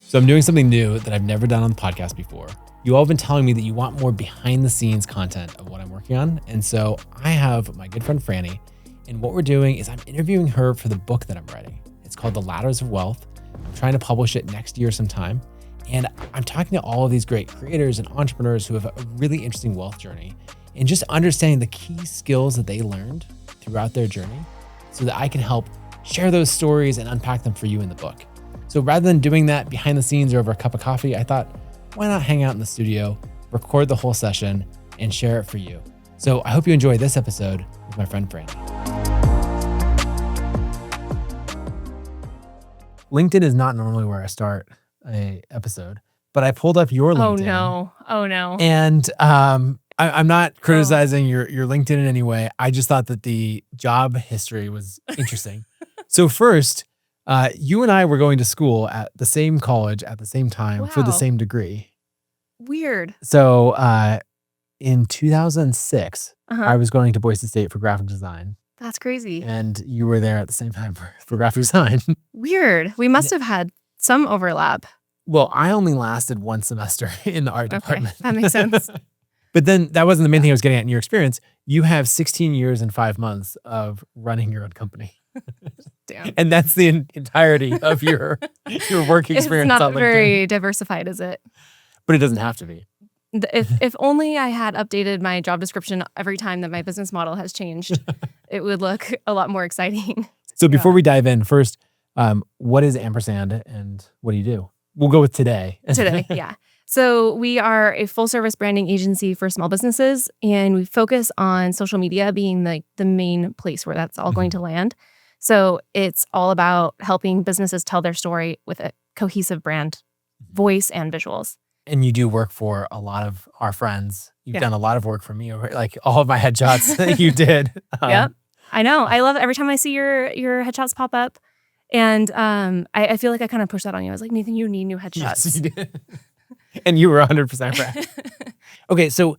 So I'm doing something new that I've never done on the podcast before. You all have been telling me that you want more behind the scenes content of what I'm working on. And so I have my good friend Frannie, and what we're doing is I'm interviewing her for the book that I'm writing. It's called The Ladders of Wealth. I'm trying to publish it next year sometime. And I'm talking to all of these great creators and entrepreneurs who have a really interesting wealth journey and just understanding the key skills that they learned throughout their journey so that I can help share those stories and unpack them for you in the book. So rather than doing that behind the scenes or over a cup of coffee, I thought, why not hang out in the studio, record the whole session, and share it for you. So I hope you enjoy this episode with my friend Frannie. LinkedIn is not normally where I start a episode, but I pulled up your LinkedIn. Oh no. And I'm not criticizing your LinkedIn in any way. I just thought that the job history was interesting. So first, you and I were going to school at the same college at the same time for the same degree. Weird. So in 2006, I was going to Boise State for graphic design. That's crazy. And you were there at the same time for graphic design. Weird. We must have had some overlap. Well, I only lasted one semester in the art department. That makes sense. But then that wasn't the main thing I was getting at in your experience. You have 16 years and 5 months of running your own company. Damn. And that's the entirety of your work experience. It's not very diversified, is it? But it doesn't have to be. If only I had updated my job description every time that my business model has changed, it would look a lot more exciting. So before we dive in, first, what is Ampersand and what do you do? We'll go with today. Today, yeah. So we are a full service branding agency for small businesses, and we focus on social media being the main place where that's all going to land. So it's all about helping businesses tell their story with a cohesive brand, voice, and visuals. And you do work for a lot of our friends. You've done a lot of work for me, like all of my headshots that you did. Yep. I know. I love it. Every time I see your headshots pop up. And I feel like I kind of pushed that on you. I was like, Nathan, you need new headshots. Yes, you did. And you were 100% right. Okay, so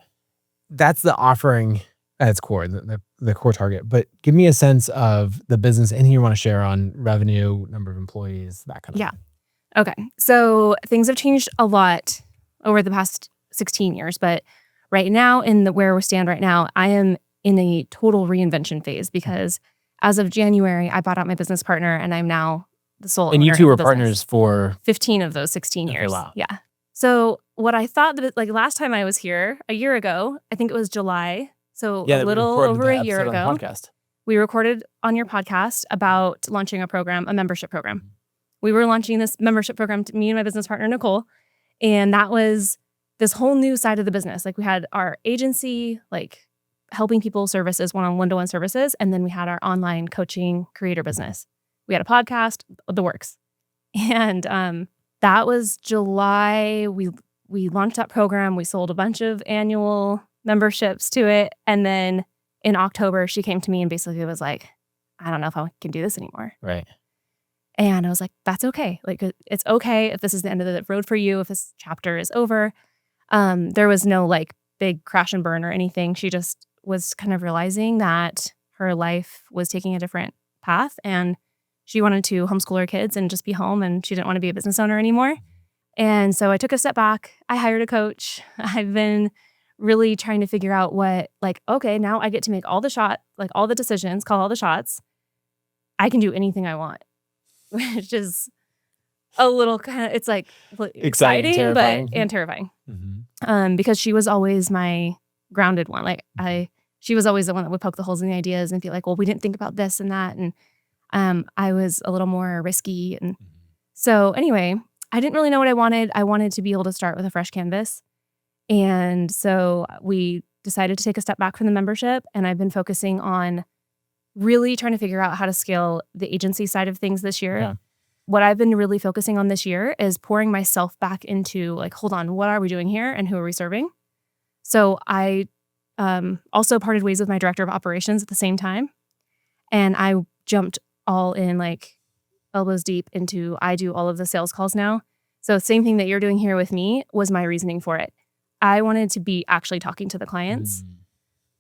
that's the offering at its core, the core target. But give me a sense of the business, anything you want to share on revenue, number of employees, that kind of thing. Okay. So things have changed a lot over the past 16 years. But right now, where we stand right now, I am in a total reinvention phase because as of January, I bought out my business partner and I'm now the sole owner. And you two were partners for 15 of those 16 years. Wow. Yeah. So what I thought that last time I was here a year ago, I think it was July. So a little over a year ago, we recorded on your podcast about launching a membership program. We were launching this membership program to me and my business partner, Nicole. And that was this whole new side of the business. Like we had our agency, like helping people services, one-on-one services. And then we had our online coaching creator business. We had a podcast, the works. And that was July. We launched that program. We sold a bunch of annual memberships to it. And then in October, she came to me and basically was like, I don't know if I can do this anymore. Right. And I was like, that's okay. Like, it's okay if this is the end of the road for you, if this chapter is over. There was no like big crash and burn or anything. She just was kind of realizing that her life was taking a different path and she wanted to homeschool her kids and just be home, and she didn't want to be a business owner anymore. And so I took a step back. I hired a coach. I've been really trying to figure out okay, now I get to make all the decisions, call all the shots. I can do anything I want, which is a little kind of, it's like exciting, terrifying. and terrifying. Because she was always my grounded one. She was always the one that would poke the holes in the ideas and be like, well, we didn't think about this and that. And I was a little more risky. And so anyway, I didn't really know what I wanted. I wanted to be able to start with a fresh canvas. And so we decided to take a step back from the membership. And I've been focusing on really trying to figure out how to scale the agency side of things this year. Yeah. What I've been really focusing on this year is pouring myself back into hold on, what are we doing here and who are we serving? So I also parted ways with my director of operations at the same time. And I jumped all in elbows deep into, I do all of the sales calls now. So same thing that you're doing here with me was my reasoning for it. I wanted to be actually talking to the clients.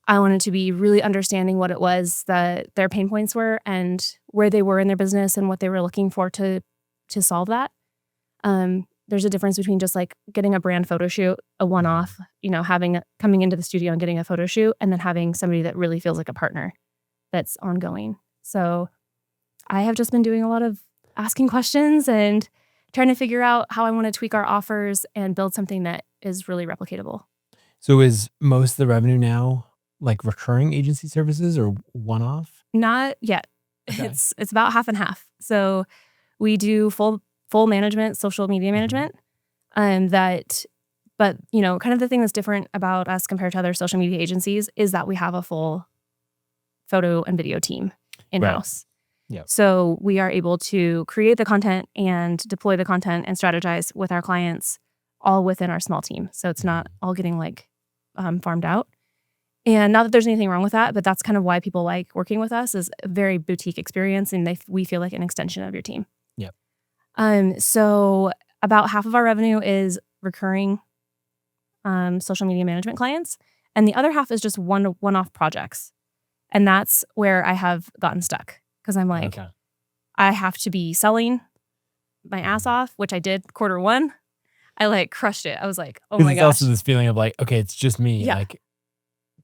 I wanted to be really understanding what it was that their pain points were and where they were in their business and what they were looking for to solve that. there's a difference between just like getting a brand photo shoot, a one-off, coming into the studio and getting a photo shoot, and then having somebody that really feels like a partner that's ongoing. So I have just been doing a lot of asking questions and trying to figure out how I want to tweak our offers and build something that is really replicatable. So is most of the revenue now like recurring agency services or one-off? Not yet. Okay. It's about half and half. So we do full management, social media management, but kind of the thing that's different about us compared to other social media agencies is that we have a full photo and video team in-house. Right. Yep. So we are able to create the content and deploy the content and strategize with our clients all within our small team. So it's not all getting like farmed out. And not that there's anything wrong with that, but that's kind of why people like working with us, is a very boutique experience, and we feel like an extension of your team. Yep. So about half of our revenue is recurring social media management clients, and the other half is just one-off projects. And that's where I have gotten stuck, because I'm like, Okay. I have to be selling my ass off, which I did Q1. I like crushed it. I was like, oh my It's gosh. also this feeling of like, okay, it's just me. Yeah. Like,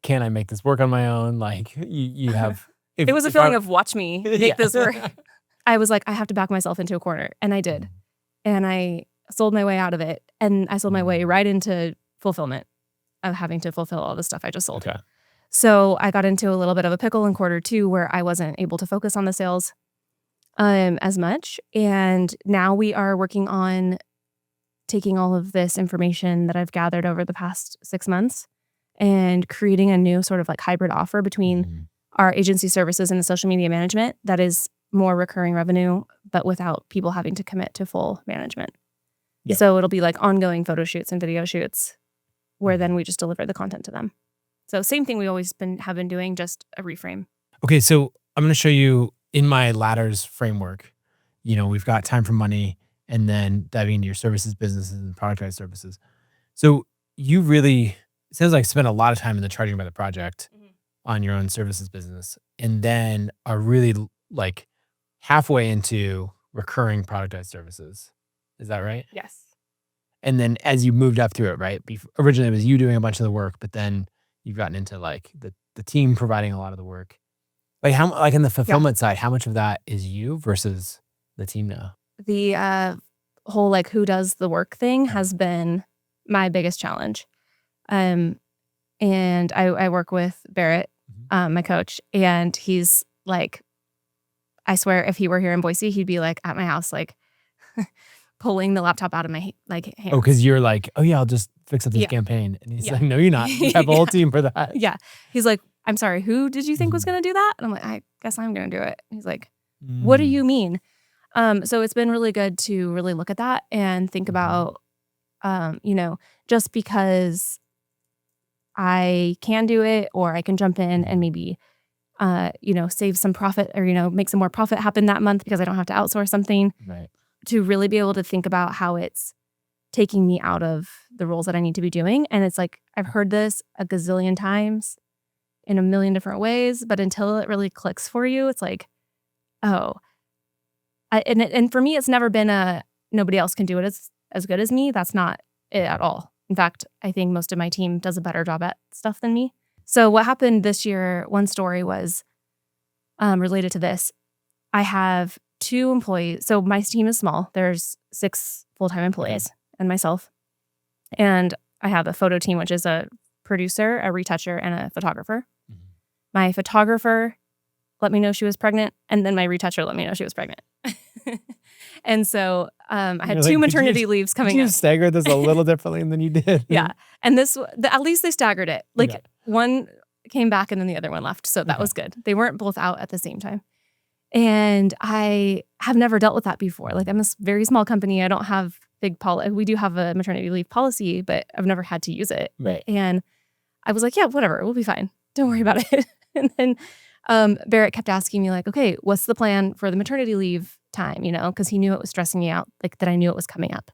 can I make this work on my own? Like you have. It was a feeling of watch me make this work. Yeah. I was like, I have to back myself into a corner, and I did. And I sold my way out of it, and I sold my way right into fulfillment of having to fulfill all the stuff I just sold. Okay. So I got into a little bit of a pickle in Q2 where I wasn't able to focus on the sales as much. And now we are working on taking all of this information that I've gathered over the past 6 months and creating a new sort of like hybrid offer between our agency services and the social media management that is more recurring revenue, but without people having to commit to full management. Yep. So it'll be like ongoing photo shoots and video shoots where then we just deliver the content to them. So same thing we always have been doing, just a reframe. Okay, so I'm going to show you in my ladders framework. We've got time for money, and then diving into your services, businesses, and productized services. So you really, it sounds like, spend a lot of time in the charging by the project on your own services business, and then are really like halfway into recurring productized services. Is that right? Yes. And then as you moved up through it, right? Originally it was you doing a bunch of the work, but then you've gotten into like the team providing a lot of the work. Like how, like in the fulfillment side, how much of that is you versus the team now? The whole like who does the work thing has been my biggest challenge. And I work with Barrett, my coach, and he's like, I swear if he were here in Boise, he'd be like at my house, like pulling the laptop out of my hands. Oh, because you're like, oh yeah, I'll just fix up this campaign. And he's like, no, you're not. You have a whole team for that. Yeah. He's like, I'm sorry, who did you think was going to do that? And I'm like, I guess I'm going to do it. He's like, what do you mean? So it's been really good to really look at that and think about, just because I can do it, or I can jump in and maybe, save some profit, or, make some more profit happen that month because I don't have to outsource something. Right. To really be able to think about how it's taking me out of the roles that I need to be doing. And it's like, I've heard this a gazillion times in a million different ways, but until it really clicks for you, it's like, oh. And for me, it's never been nobody else can do it as good as me. That's not it at all. In fact, I think most of my team does a better job at stuff than me. So what happened this year, one story was related to this. I have 2 employees. So my team is small. There's 6 full-time employees and myself. And I have a photo team, which is a producer, a retoucher, and a photographer. My photographer let me know she was pregnant, and then my retoucher let me know she was pregnant. And so I had 2 maternity leaves coming up. You staggered this a little differently than you did. Yeah. And at least they staggered it. Like one came back and then the other one left. So that was good. They weren't both out at the same time. And I have never dealt with that before. Like, I'm a very small company. I don't have big policy. We do have a maternity leave policy, but I've never had to use it. Right. And I was like, yeah, whatever. We'll be fine. Don't worry about it. And then Barrett kept asking me like, okay, what's the plan for the maternity leave time? Because he knew it was stressing me out, like that I knew it was coming up.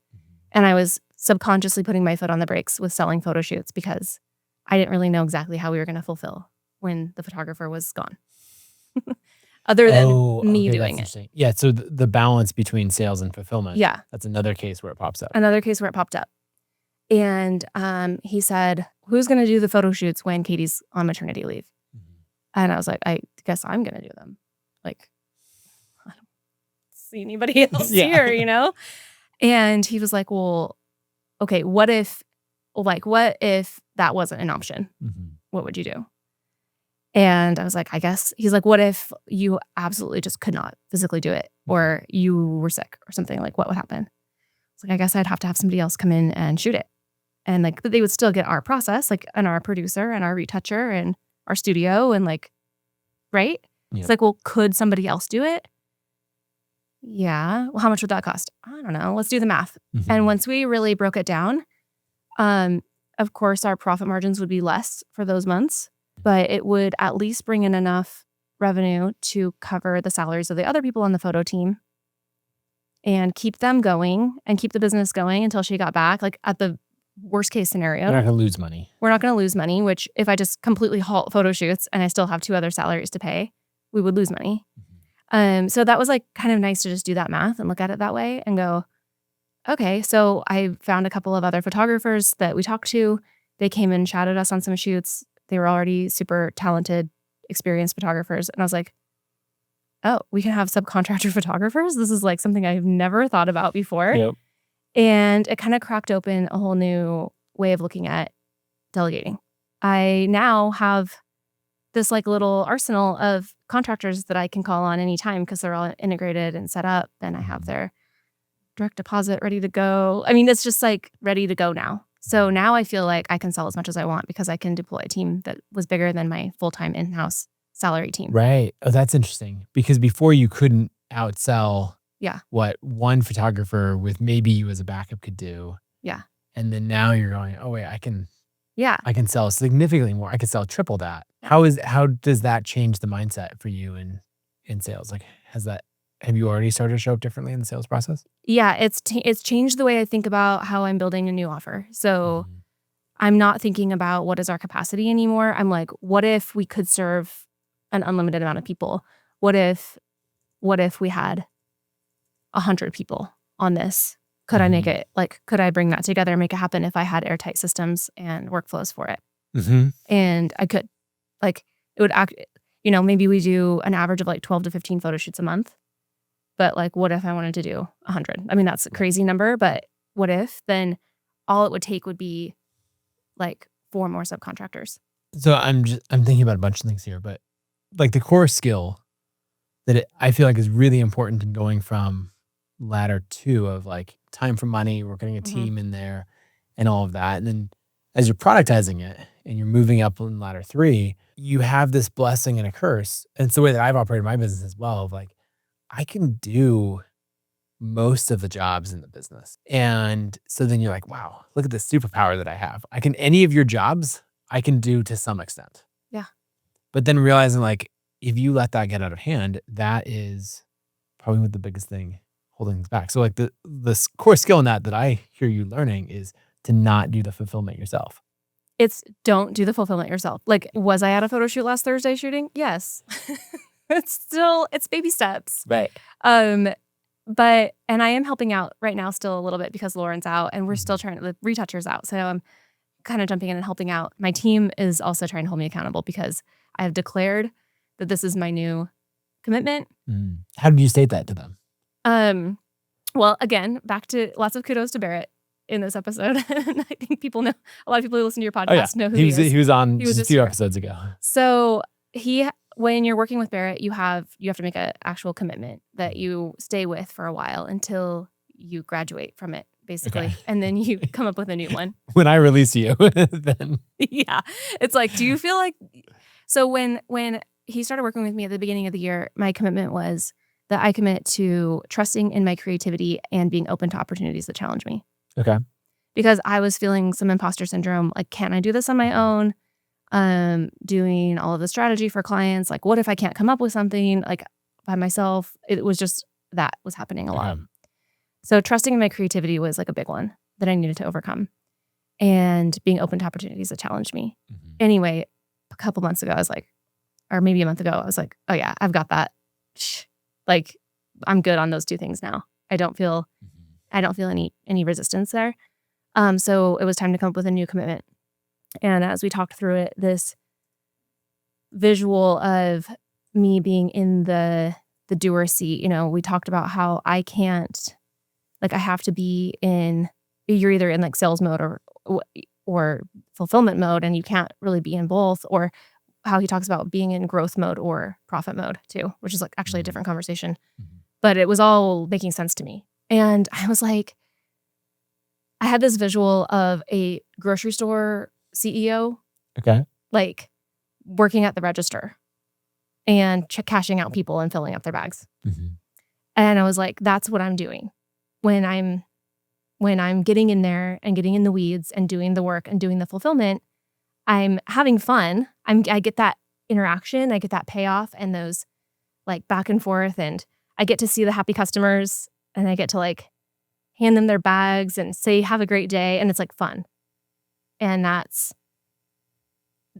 And I was subconsciously putting my foot on the brakes with selling photo shoots because I didn't really know exactly how we were going to fulfill when the photographer was gone. other than okay, me that's doing it. interesting. Yeah, so the balance between sales and fulfillment. Yeah. That's another case where it pops up. Another case where it popped up. And he said, who's going to do the photo shoots when Katie's on maternity leave? And I was like, I guess I'm going to do them. Like, I don't see anybody else here, you know? And he was like, well, okay, what if that wasn't an option? What would you do? And I was like, I guess. He's like, what if you absolutely just could not physically do it, or you were sick or something? Like, what would happen? It's like, I guess I'd have to have somebody else come in and shoot it. And like, but they would still get our process, like, and our producer and our retoucher and our studio and like, right? Yep. It's like, well, could somebody else do it? Yeah. Well, how much would that cost? I don't know. Let's do the math. And once we really broke it down, of course, our profit margins would be less for those months, but it would at least bring in enough revenue to cover the salaries of the other people on the photo team and keep them going and keep the business going until she got back. Like, at the worst case scenario, we're not going to lose money. We're not going to lose money, which if I just completely halt photo shoots and I still have 2 other salaries to pay, we would lose money. So that was like kind of nice to just do that math and look at it that way and go, okay, so I found a couple of other photographers that we talked to. They came and shadowed us on some shoots. They were already super talented, experienced photographers. And I was like, oh, we can have subcontractor photographers? This is like something I've never thought about before. Yep. And it kind of cracked open a whole new way of looking at delegating. I now have this like little arsenal of contractors that I can call on anytime because they're all integrated and set up. And I have their direct deposit ready to go. I mean, it's just like ready to go now. So now I feel like I can sell as much as I want because I can deploy a team that was bigger than my full-time in-house salary team. Right. Oh, that's interesting. Because before you couldn't outsell what one photographer with maybe you as a backup could do. Yeah. And then now you're going, oh wait, I can sell significantly more. I can sell triple that. How does that change the mindset for you in sales? Like, have you already started to show up differently in the sales process? Yeah, it's changed the way I think about how I'm building a new offer. So I'm not thinking about what is our capacity anymore. I'm like, what if we could serve an unlimited amount of people? What if we had 100 people on this? Could I make it, like, could I bring that together and make it happen if I had airtight systems and workflows for it? And I could, like, it would act, maybe we do an average of like 12 to 15 photo shoots a month. But like, what if I wanted to do 100? I mean, that's a crazy number, but what if? Then all it would take would be like 4 more subcontractors. So I'm thinking about a bunch of things here, but like the core skill that I feel like is really important in going from ladder 2 of like time for money, we're getting a team in there and all of that. And then as you're productizing it and you're moving up in ladder 3, you have this blessing and a curse. And it's the way that I've operated my business as well, of like, I can do most of the jobs in the business. And so then you're like, wow, look at this superpower that I have. Any of your jobs, I can do to some extent. Yeah. But then realizing like, if you let that get out of hand, that is probably the biggest thing holding things back. So like the core skill in that I hear you learning is to not do the fulfillment yourself. It's don't do the fulfillment yourself. Like, was I at a photo shoot last Thursday shooting? Yes. It's baby steps. Right. But I am helping out right now still a little bit because Lauren's out and we're still trying to, the retoucher's out. So I'm kind of jumping in and helping out. My team is also trying to hold me accountable because I have declared that this is my new commitment. How did you state that to them? Well, again, back to lots of kudos to Barrett in this episode. And I think people know, a lot of people who listen to your podcast know who he is. He was on just a few episodes ago. So when you're working with Barrett, you have to make an actual commitment that you stay with for a while until you graduate from it, basically. Okay. And then you come up with a new one. When I release you, then. Yeah. It's like, do you feel like, so when he started working with me at the beginning of the year, my commitment was that I commit to trusting in my creativity and being open to opportunities that challenge me. Okay. Because I was feeling some imposter syndrome. Like, can I do this on my own? Doing all of the strategy for clients. Like, what if I can't come up with something like by myself? It was just, that was happening a lot. So trusting in my creativity was like a big one that I needed to overcome, and being open to opportunities that challenged me. Anyway, a couple months ago, I was like, or maybe a month ago, I was like, oh yeah, I've got that. like I'm good on those two things now. I don't feel any resistance there. So it was time to come up with a new commitment. And as we talked through it, this visual of me being in the doer seat, we talked about how I can't, I have to be you're either in like sales mode or fulfillment mode, and you can't really be in both, or how he talks about being in growth mode or profit mode too, which is like actually a different conversation. But it was all making sense to me. And I was like, I had this visual of a grocery store CEO, like working at the register and cashing out people and filling up their bags. And I was like, that's what I'm doing when I'm getting in there and getting in the weeds and doing the work and doing the fulfillment. I'm having fun. I get that interaction. I get that payoff and those like back and forth, and I get to see the happy customers, and I get to like hand them their bags and say, have a great day. And it's like fun. And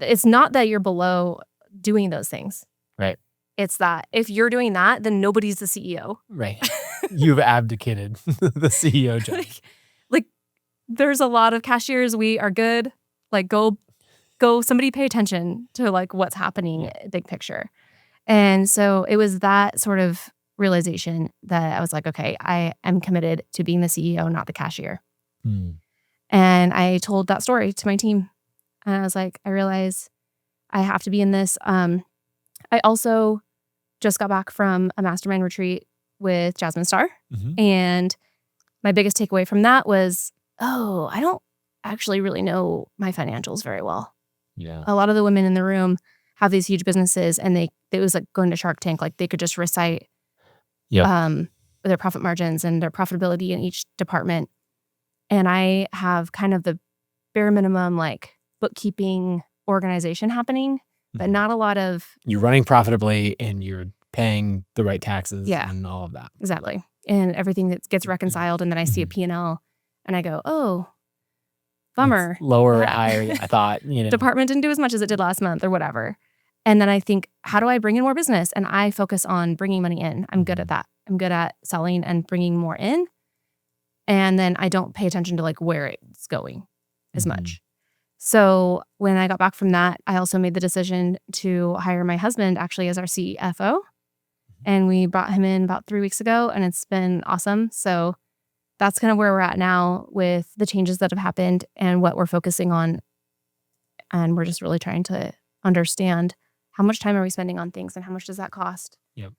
it's not that you're below doing those things. Right. It's that if you're doing that, then nobody's the CEO. Right. You've abdicated the CEO job. Like there's a lot of cashiers. We are good. Like go, somebody pay attention to like what's happening, big picture. And so it was that sort of realization that I was like, okay, I am committed to being the CEO, not the cashier. And I told that story to my team. And I was like, I realize I have to be in this. I also just got back from a mastermind retreat with Jasmine Star. And my biggest takeaway from that was, I don't actually really know my financials very well. Yeah. A lot of the women in the room have these huge businesses, and it was like going to Shark Tank. Like they could just recite their profit margins and their profitability in each department. And I have kind of the bare minimum like bookkeeping organization happening, but not a lot of... You're running profitably and you're paying the right taxes and all of that. Exactly. And everything that gets reconciled, and then I see a P&L and I go, oh, bummer. It's lower, I thought, Department didn't do as much as it did last month or whatever. And then I think, how do I bring in more business? And I focus on bringing money in. I'm good at that. I'm good at selling and bringing more in. And then I don't pay attention to like where it's going as much. So when I got back from that, I also made the decision to hire my husband actually as our CFO. And we brought him in about 3 weeks ago, and it's been awesome. So that's kind of where we're at now with the changes that have happened and what we're focusing on. And we're just really trying to understand how much time are we spending on things and how much does that cost? Yep.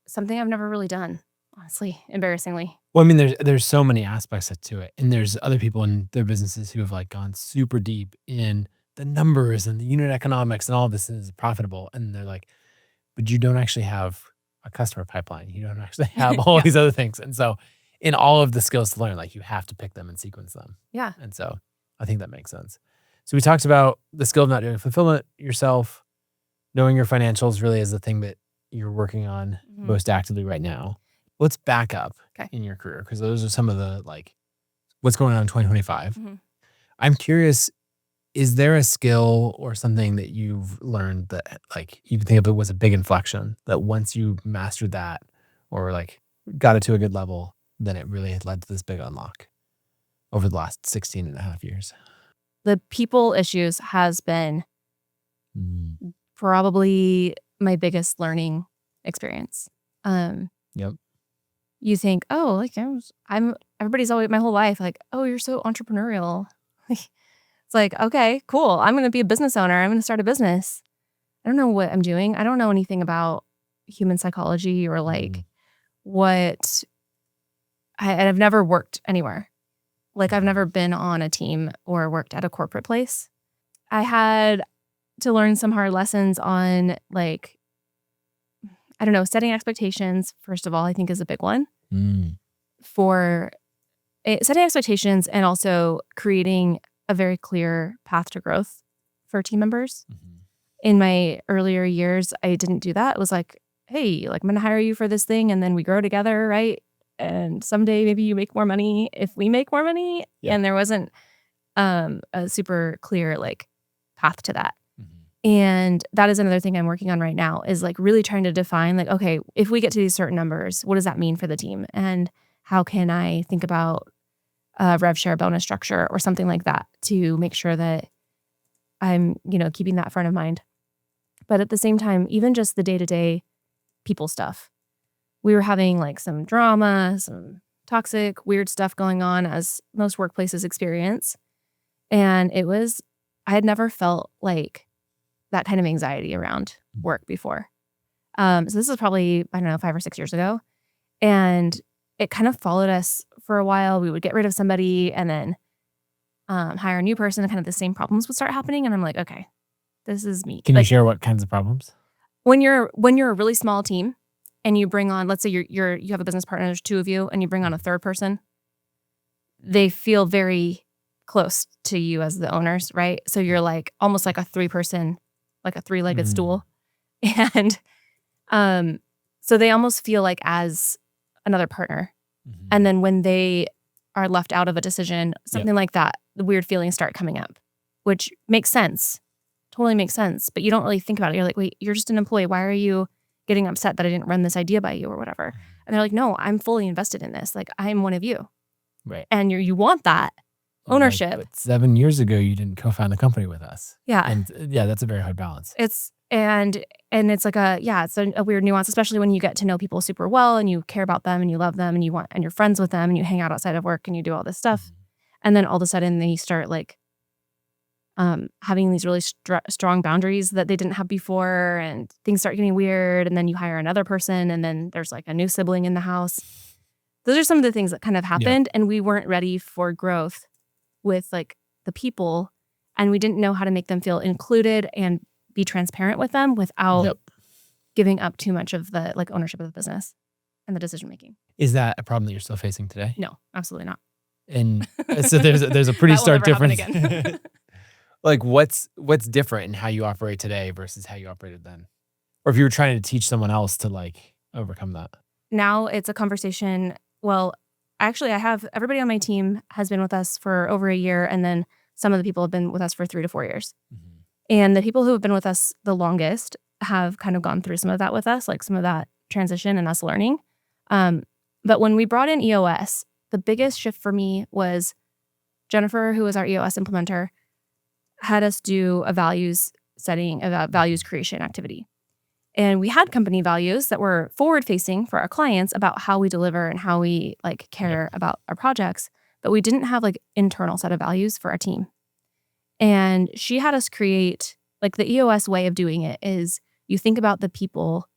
Something I've never really done, honestly, embarrassingly. Well, I mean, there's so many aspects to it. And there's other people in their businesses who have like gone super deep in the numbers and the unit economics and all of this is profitable. And they're like, but you don't actually have a customer pipeline. You don't actually have all these other things. And so in all of the skills to learn, like you have to pick them and sequence them. Yeah. And so I think that makes sense. So we talked about the skill of not doing fulfillment yourself, knowing your financials really is the thing that you're working on most actively right now. Let's back up in your career, because those are some of the like what's going on in 2025. I'm curious, is there a skill or something that you've learned that like you can think of it was a big inflection that once you mastered that or like got it to a good level, then it really had led to this big unlock over the last 16 and a half years? The people issues has been probably my biggest learning experience. You think, oh, like I'm everybody's always my whole life like, oh, you're so entrepreneurial. It's like, okay, cool. I'm going to be a business owner. I'm going to start a business. I don't know what I'm doing. I don't know anything about human psychology or like what I've never worked anywhere. Like I've never been on a team or worked at a corporate place. I had to learn some hard lessons on like, I don't know, setting expectations, first of all, I think is a big one. For setting expectations and also creating a very clear path to growth for team members. In my earlier years, I didn't do that. It was like, hey, like I'm going to hire you for this thing and then we grow together, right? And someday maybe you make more money if we make more money. And there wasn't a super clear like path to that. And that is another thing I'm working on right now, is like really trying to define like, okay, if we get to these certain numbers, what does that mean for the team? And how can I think about a rev share bonus structure or something like that to make sure that I'm, keeping that front of mind. But at the same time, even just the day-to-day people stuff, we were having like some drama, some toxic, weird stuff going on, as most workplaces experience. And I had never felt like that kind of anxiety around work before. So this is probably, 5 or 6 years ago. And it kind of followed us for a while. We would get rid of somebody and then hire a new person, and kind of the same problems would start happening. And I'm like, okay, this is me. Can you share what kinds of problems? When you're a really small team and you bring on, let's say you have a business partner, there's 2 of you, and you bring on a third person, they feel very close to you as the owners, right? So you're like almost like a 3-person, like a 3-legged stool. And so they almost feel like as another partner. And then when they are left out of a decision, something like that, the weird feelings start coming up, which makes sense. Totally makes sense. But you don't really think about it. You're like, wait, you're just an employee. Why are you getting upset that I didn't run this idea by you or whatever? And they're like, no, I'm fully invested in this. Like, I'm one of you. Right. And you want that ownership. But 7 years ago, you didn't co-found the company with us. Yeah. And that's a very hard balance. It's like it's a weird nuance, especially when you get to know people super well and you care about them and you love them and you're friends with them and you hang out outside of work and you do all this stuff. And then all of a sudden they start like having these really strong boundaries that they didn't have before, and things start getting weird. And then you hire another person, and then there's like a new sibling in the house. Those are some of the things that kind of happened, and we weren't ready for growth with like the people, and we didn't know how to make them feel included and be transparent with them without giving up too much of the like ownership of the business and the decision making. Is that a problem that you're still facing today? No, absolutely not. And so there's a pretty stark difference. Again. Like what's different in how you operate today versus how you operated then? Or if you were trying to teach someone else to like overcome that? Now it's a conversation. Well, actually I have everybody on my team has been with us for over a year, and then some of the people have been with us for 3 to 4 years. And the people who have been with us the longest have kind of gone through some of that with us, like some of that transition and us learning. But when we brought in EOS, the biggest shift for me was Jennifer, who was our EOS implementer, had us do a values setting, a values creation activity. And we had company values that were forward-facing for our clients about how we deliver and how we like care about our projects, but we didn't have like internal set of values for our team. And she had us create, like the EOS way of doing it is you think about the people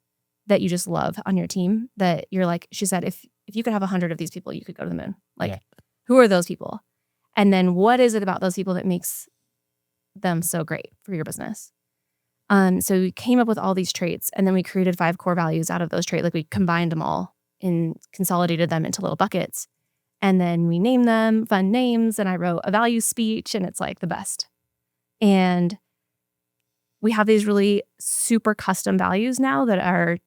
that you just love on your team, that you're like, she said, if you could have 100 of these people, you could go to the moon. Like, who are those people? And then what is it about those people that makes them so great for your business? So we came up with all these traits, and then we created 5 core values out of those traits. Like we combined them all and consolidated them into little buckets. And then we named them fun names, and I wrote a value speech, and it's like the best. And we have these really super custom values now that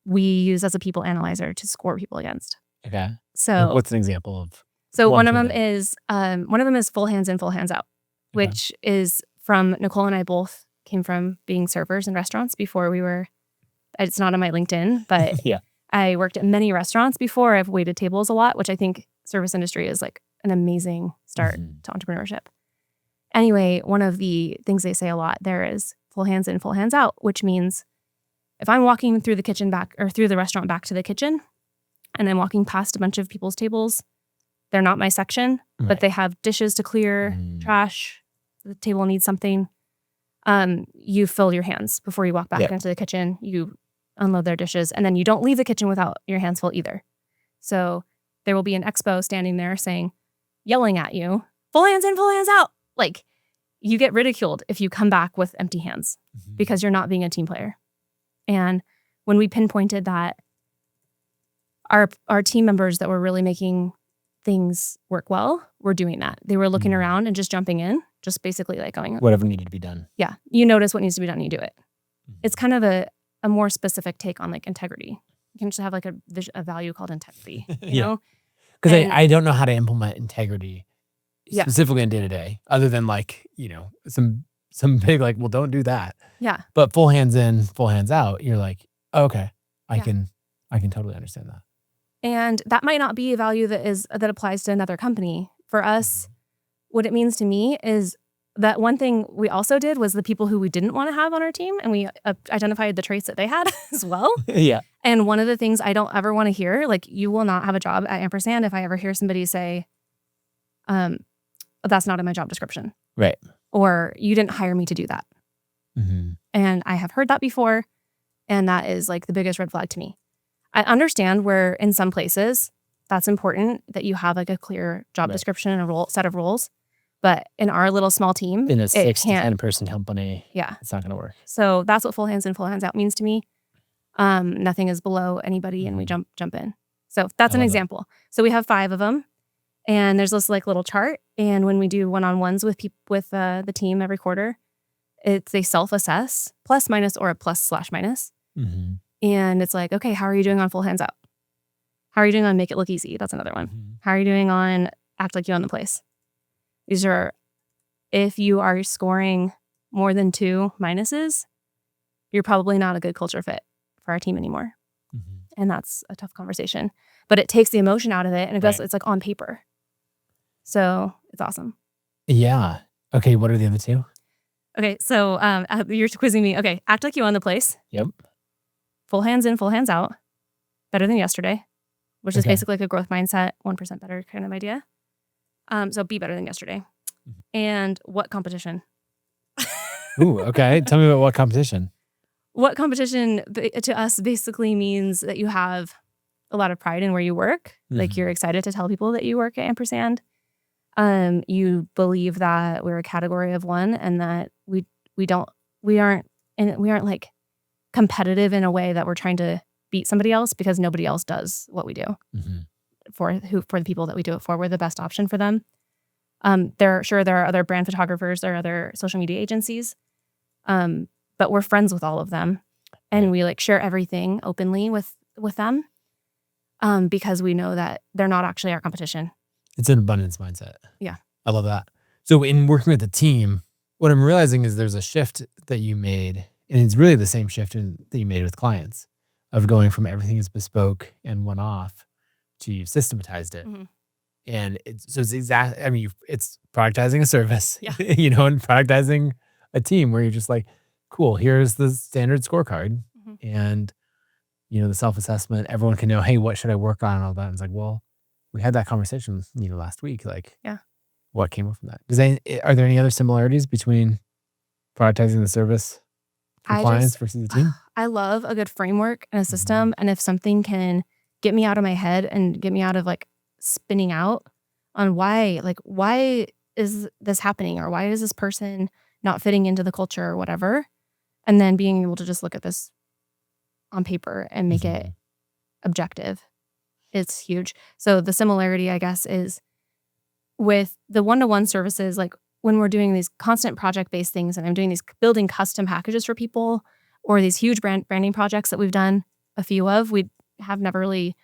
we use as a people analyzer to score people against. Okay. So what's an example of? So one of them is full hands in, full hands out, which is from Nicole and I both came from being servers in restaurants before we were. It's not on my LinkedIn, but I worked at many restaurants before. I've waited tables a lot, which I think service industry is like an amazing start to entrepreneurship. Anyway, one of the things they say a lot there is full hands in, full hands out, which means if I'm walking through the kitchen back or through the restaurant back to the kitchen and I'm walking past a bunch of people's tables, they're not my section, but they have dishes to clear, trash, the table needs something. You fill your hands before you walk back into the kitchen. You unload their dishes, and then you don't leave the kitchen without your hands full either. So there will be an expo standing there yelling at you, full hands in, full hands out. Like, you get ridiculed if you come back with empty hands because you're not being a team player. And when we pinpointed that our team members that were really making things work well were doing that. They were looking around and just jumping in, just basically like going, whatever needed to be done. Yeah. You notice what needs to be done, you do it. It's kind of a more specific take on like integrity. You can just have like a value called integrity, you know? Because I don't know how to implement integrity specifically in day-to-day, other than like, some some big like, well, don't do that. Yeah. But full hands in, full hands out, you're like, oh, okay, I Yeah. can totally understand that. And that might not be a value that applies to another company. For us, what it means to me is that one thing we also did was the people who we didn't want to have on our team, and we identified the traits that they had as well. Yeah. And one of the things I don't ever want to hear, like, you will not have a job at Ampersand if I ever hear somebody say, that's not in my job description. Right. Or you didn't hire me to do that. Mm-hmm. And I have heard that before. And that is like the biggest red flag to me. I understand where in some places that's important that you have like a clear job description and a set of roles. But in our little small team, in a 6 to 10 person company, yeah, it's not going to work. So that's what full hands in, full hands out means to me. Nothing is below anybody, and we jump in. So that's an example. So we have 5 of them, and there's this like little chart. And when we do one-on-ones with the team every quarter, they self-assess, plus minus or a plus/minus. Mm-hmm. And it's like, okay, how are you doing on full hands out? How are you doing on make it look easy? That's another one. Mm-hmm. How are you doing on act like you own the place? These are, if you are scoring more than 2 minuses, you're probably not a good culture fit for our team anymore. Mm-hmm. And that's a tough conversation. But it takes the emotion out of it, and it does, it's like on paper. So it's awesome. Yeah. Okay, what are the other 2? Okay, so you're quizzing me. Okay, act like you own the place. Yep. Full hands in, full hands out. Better than yesterday, which is basically like a growth mindset, 1% better kind of idea. So be better than yesterday. And what competition? Ooh, okay. Tell me about what competition. What competition to us basically means that you have a lot of pride in where you work. Like, you're excited to tell people that you work at Ampersand. You believe that we're a category of one, and that we aren't like competitive in a way that we're trying to beat somebody else, because nobody else does what we do. For the people that we do it for. We're the best option for them. There are other brand photographers, there are other social media agencies, but we're friends with all of them, and we like share everything openly with them, because we know that they're not actually our competition. It's an abundance mindset. Yeah, I love that. So in working with the team, what I'm realizing is there's a shift that you made, and it's really the same shift that you made with clients, of going from everything is bespoke and one off to you've systematized it. Mm-hmm. And it's exactly, I mean, it's productizing a service, yeah. And productizing a team where you're just like, cool, here's the standard scorecard, and, the self-assessment, everyone can know, hey, what should I work on and all that. And it's like, well, we had that conversation, last week, like, what came up from that? Are there any other similarities between productizing the service for clients versus the team? I love a good framework and a system. And if something can get me out of my head and get me out of like spinning out on why is this happening, or why is this person not fitting into the culture or whatever, and then being able to just look at this on paper and make it objective, it's huge. So the similarity, I guess, is with the one-to-one services, like when we're doing these constant project-based things, and I'm doing these building custom packages for people, or these huge branding projects that we've done a few of, we have never really,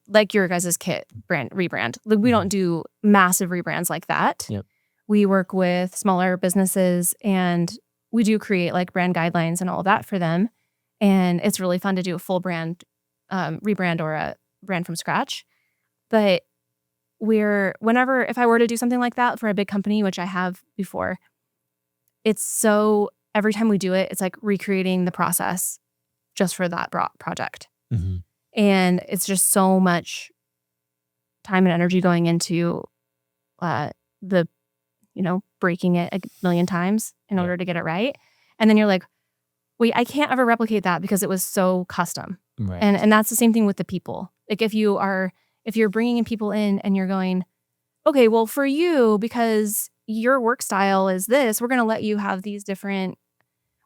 like your guys' kit rebrand. We don't do massive rebrands like that. Yep. We work with smaller businesses, and we do create like brand guidelines and all of that for them. And it's really fun to do a full brand rebrand or a brand from scratch. But if I were to do something like that for a big company, which I have before, every time we do it, it's like recreating the process just for that project. Mm-hmm. And it's just so much time and energy going into breaking it a million times in order to get it right. And then you're like, wait, I can't ever replicate that because it was so custom. Right. And that's the same thing with the people. Like if you're bringing in people in and you're going, okay, well for you, because your work style is this, we're going to let you have these different,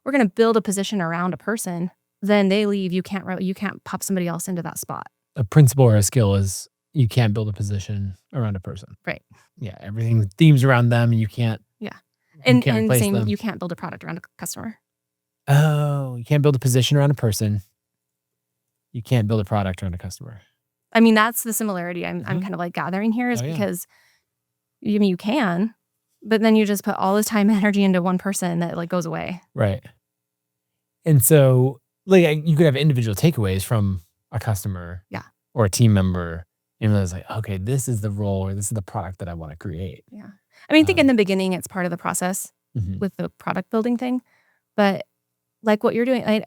we're going to build a position around a person. Then they leave. You can't pop somebody else into that spot. A principle or a skill is you can't build a position around a person. Right. Yeah. Everything themes around them. You can't. Yeah. And same, them. You can't build a product around a customer. Oh, you can't build a position around a person. You can't build a product around a customer. I mean, that's the similarity I'm kind of like gathering here is because, you can, But then you just put all this time and energy into one person that like goes away. Right. And so like you could have individual takeaways from a customer or a team member. And it's like, okay, this is the role or this is the product that I want to create. Yeah. I mean, I think in the beginning, it's part of the process with the product building thing. But like what you're doing,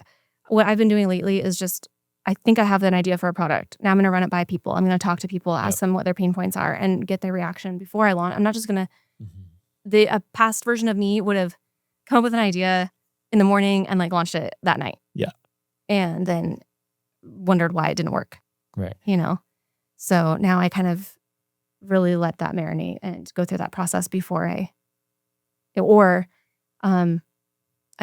what I've been doing lately is just, I think I have an idea for a product. Now I'm going to run it by people. I'm going to talk to people, ask them what their pain points are and get their reaction before I launch. I'm not just going to, a past version of me would have come up with an idea in the morning and like launched it that night. Yeah. And then wondered why it didn't work. Right. You know? So now I kind of really let that marinate and go through that process before I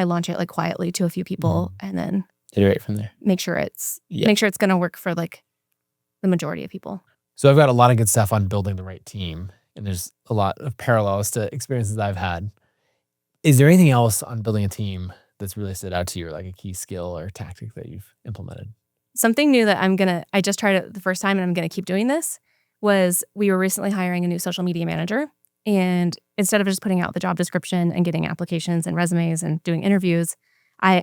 launch it like quietly to a few people and then iterate from there. Make sure it's going to work for like the majority of people. So I've got a lot of good stuff on building the right team, and there's a lot of parallels to experiences I've had. Is there anything else on building a team that's really stood out to you, or like a key skill or tactic that you've implemented? Something new that I just tried it the first time and I'm going to keep doing this was we were recently hiring a new social media manager. And instead of just putting out the job description and getting applications and resumes and doing interviews, I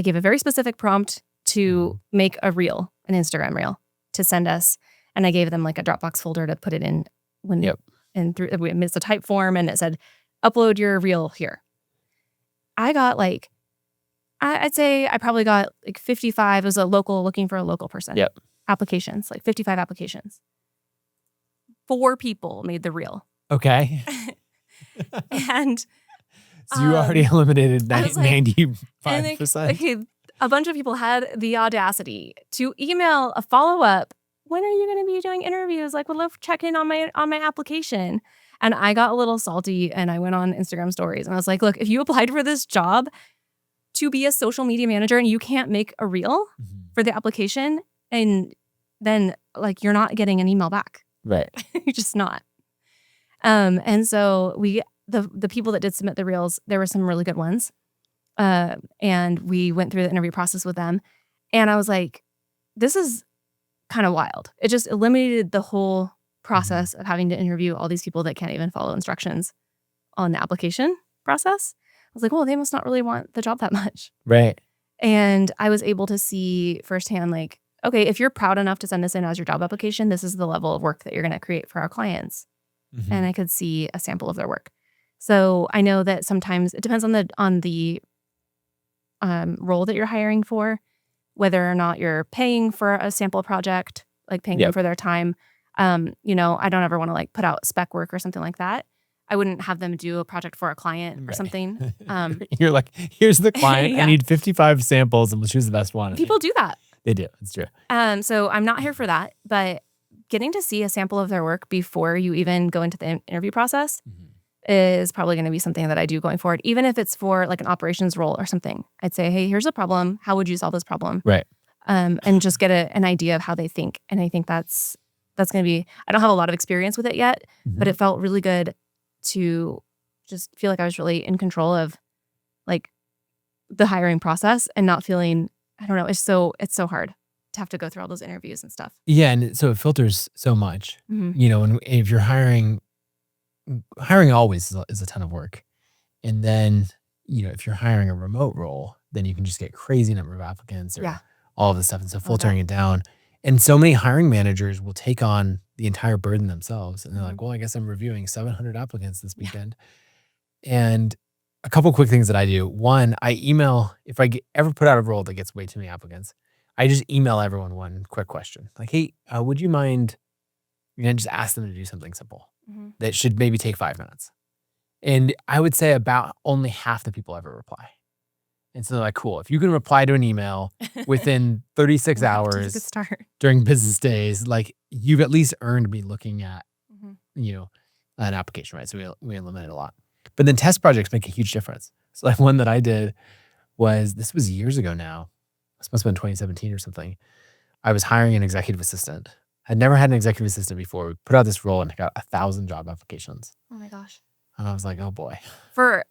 gave a very specific prompt to make a reel, an Instagram reel to send us. And I gave them like a Dropbox folder to put it in and through it's a type form and it said, upload your reel here. I got like, I'd say I probably got like 55. It was looking for a local person. Yep. Applications, like 55 applications. 4 people made the reel. Okay. And so you already eliminated 95%. Okay, a bunch of people had the audacity to email a follow-up. When are you going to be doing interviews? Like, would love to check in on my application. And I got a little salty and I went on Instagram stories and I was like, look, if you applied for this job to be a social media manager and you can't make a reel for the application, and then like you're not getting an email back. Right. You're just not. And so the people that did submit the reels, there were some really good ones. And we went through the interview process with them. And I was like, this is kind of wild. It just eliminated the whole process of having to interview all these people that can't even follow instructions on the application process. I was like, well, they must not really want the job that much. Right. And I was able to see firsthand, like, okay, if you're proud enough to send this in as your job application, this is the level of work that you're going to create for our clients. And I could see a sample of their work. So I know that sometimes it depends on the role that you're hiring for, whether or not you're paying for a sample project, like paying them for their time. I don't ever want to like put out spec work or something like that. I wouldn't have them do a project for a client or something. You're like, here's the client. I need 55 samples and we'll choose the best one. People do that. They do. It's true. So I'm not here for that, but getting to see a sample of their work before you even go into the interview process is probably going to be something that I do going forward. Even if it's for like an operations role or something, I'd say, hey, here's a problem. How would you solve this problem? Right. And just get an idea of how they think. And I think that's going to be, I don't have a lot of experience with it yet, but it felt really good to just feel like I was really in control of like the hiring process and not feeling, I don't know, it's so hard to have to go through all those interviews and stuff. Yeah. And so it filters so much, and if you're hiring always is a ton of work. And then, if you're hiring a remote role, then you can just get crazy number of applicants or all of this stuff. And so filtering it down. And so many hiring managers will take on the entire burden themselves. And they're like, well, I guess I'm reviewing 700 applicants this weekend. And a couple quick things that I do. One, I email, if I ever put out a role that gets way too many applicants, I just email everyone one quick question. Like, hey, would you mind, just ask them to do something simple that should maybe take 5 minutes. And I would say about only half the people ever reply. And so they're like, cool. If you can reply to an email within 36 hours during business days, like you've at least earned me looking at, an application, right? So we eliminate a lot. But then test projects make a huge difference. So like one that I did this was years ago now. This must have been 2017 or something. I was hiring an executive assistant. I'd never had an executive assistant before. We put out this role and I got 1,000 job applications. Oh my gosh. And I was like, oh boy.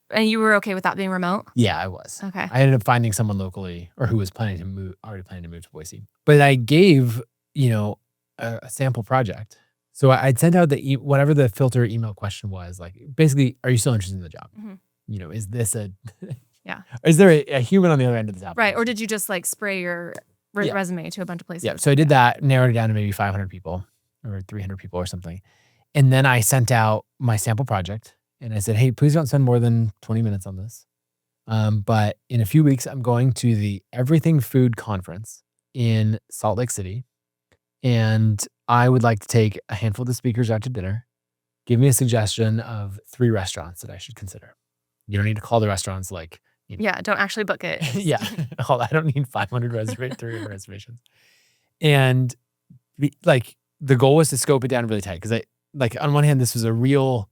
And you were okay with that being remote? Yeah, I was. Okay. I ended up finding someone locally or who was already planning to move to Boise. But I gave, a sample project. So I'd send out whatever the filter email question was, like basically, are you still interested in the job? Is this is there a human on the other end of this application? Right. Or did you just like spray your resume to a bunch of places? Yeah. So I did that, narrowed it down to maybe 500 people or 300 people or something. And then I sent out my sample project and I said, hey, please don't spend more than 20 minutes on this. But in a few weeks, I'm going to the Everything Food Conference in Salt Lake City. And I would like to take a handful of the speakers out to dinner. Give me a suggestion of 3 restaurants that I should consider. You don't need to call the restaurants like, yeah, don't actually book it. Yeah. I don't need 500 300 reservations. And the goal was to scope it down really tight. Cause on one hand, this was a real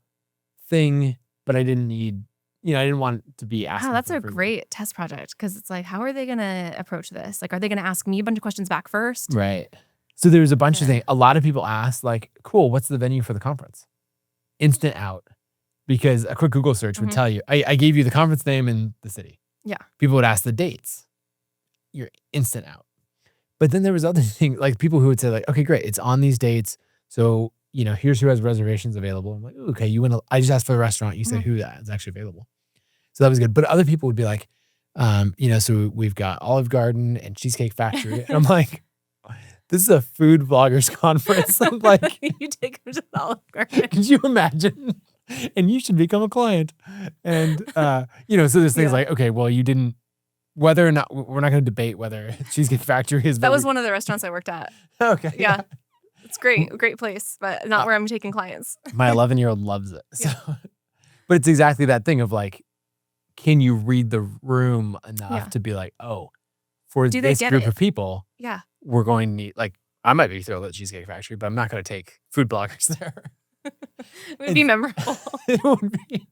thing, but I didn't need, I didn't want to be asking. Wow, that's a great test project. Cause it's like, how are they going to approach this? Like, are they going to ask me a bunch of questions back first? Right. So there was a bunch of things. A lot of people asked like, cool, what's the venue for the conference? Instant out. Because a quick Google search would tell you, I gave you the conference name and the city. Yeah. People would ask the dates. You're instant out. But then there was other things, like people who would say like, okay, great, it's on these dates. So, here's who has reservations available. I'm like, okay, I just asked for the restaurant. You say who that is actually available. So that was good. But other people would be like, so we've got Olive Garden and Cheesecake Factory. And I'm like, this is a food vloggers conference. I'm like, you take them to the Olive Garden. Could you imagine? And you should become a client. And, so there's things like, okay, well, you didn't, whether or not, we're not going to debate whether Cheesecake Factory is. That was one of the restaurants I worked at. Okay. Yeah. It's great. Great place, but not where I'm taking clients. My 11-year-old loves it. So, but it's exactly that thing of like, can you read the room enough to be like, oh, for this group of people, we're going to need, like, I might be thrilled at Cheesecake Factory, but I'm not going to take food bloggers there. It would be memorable. It would be.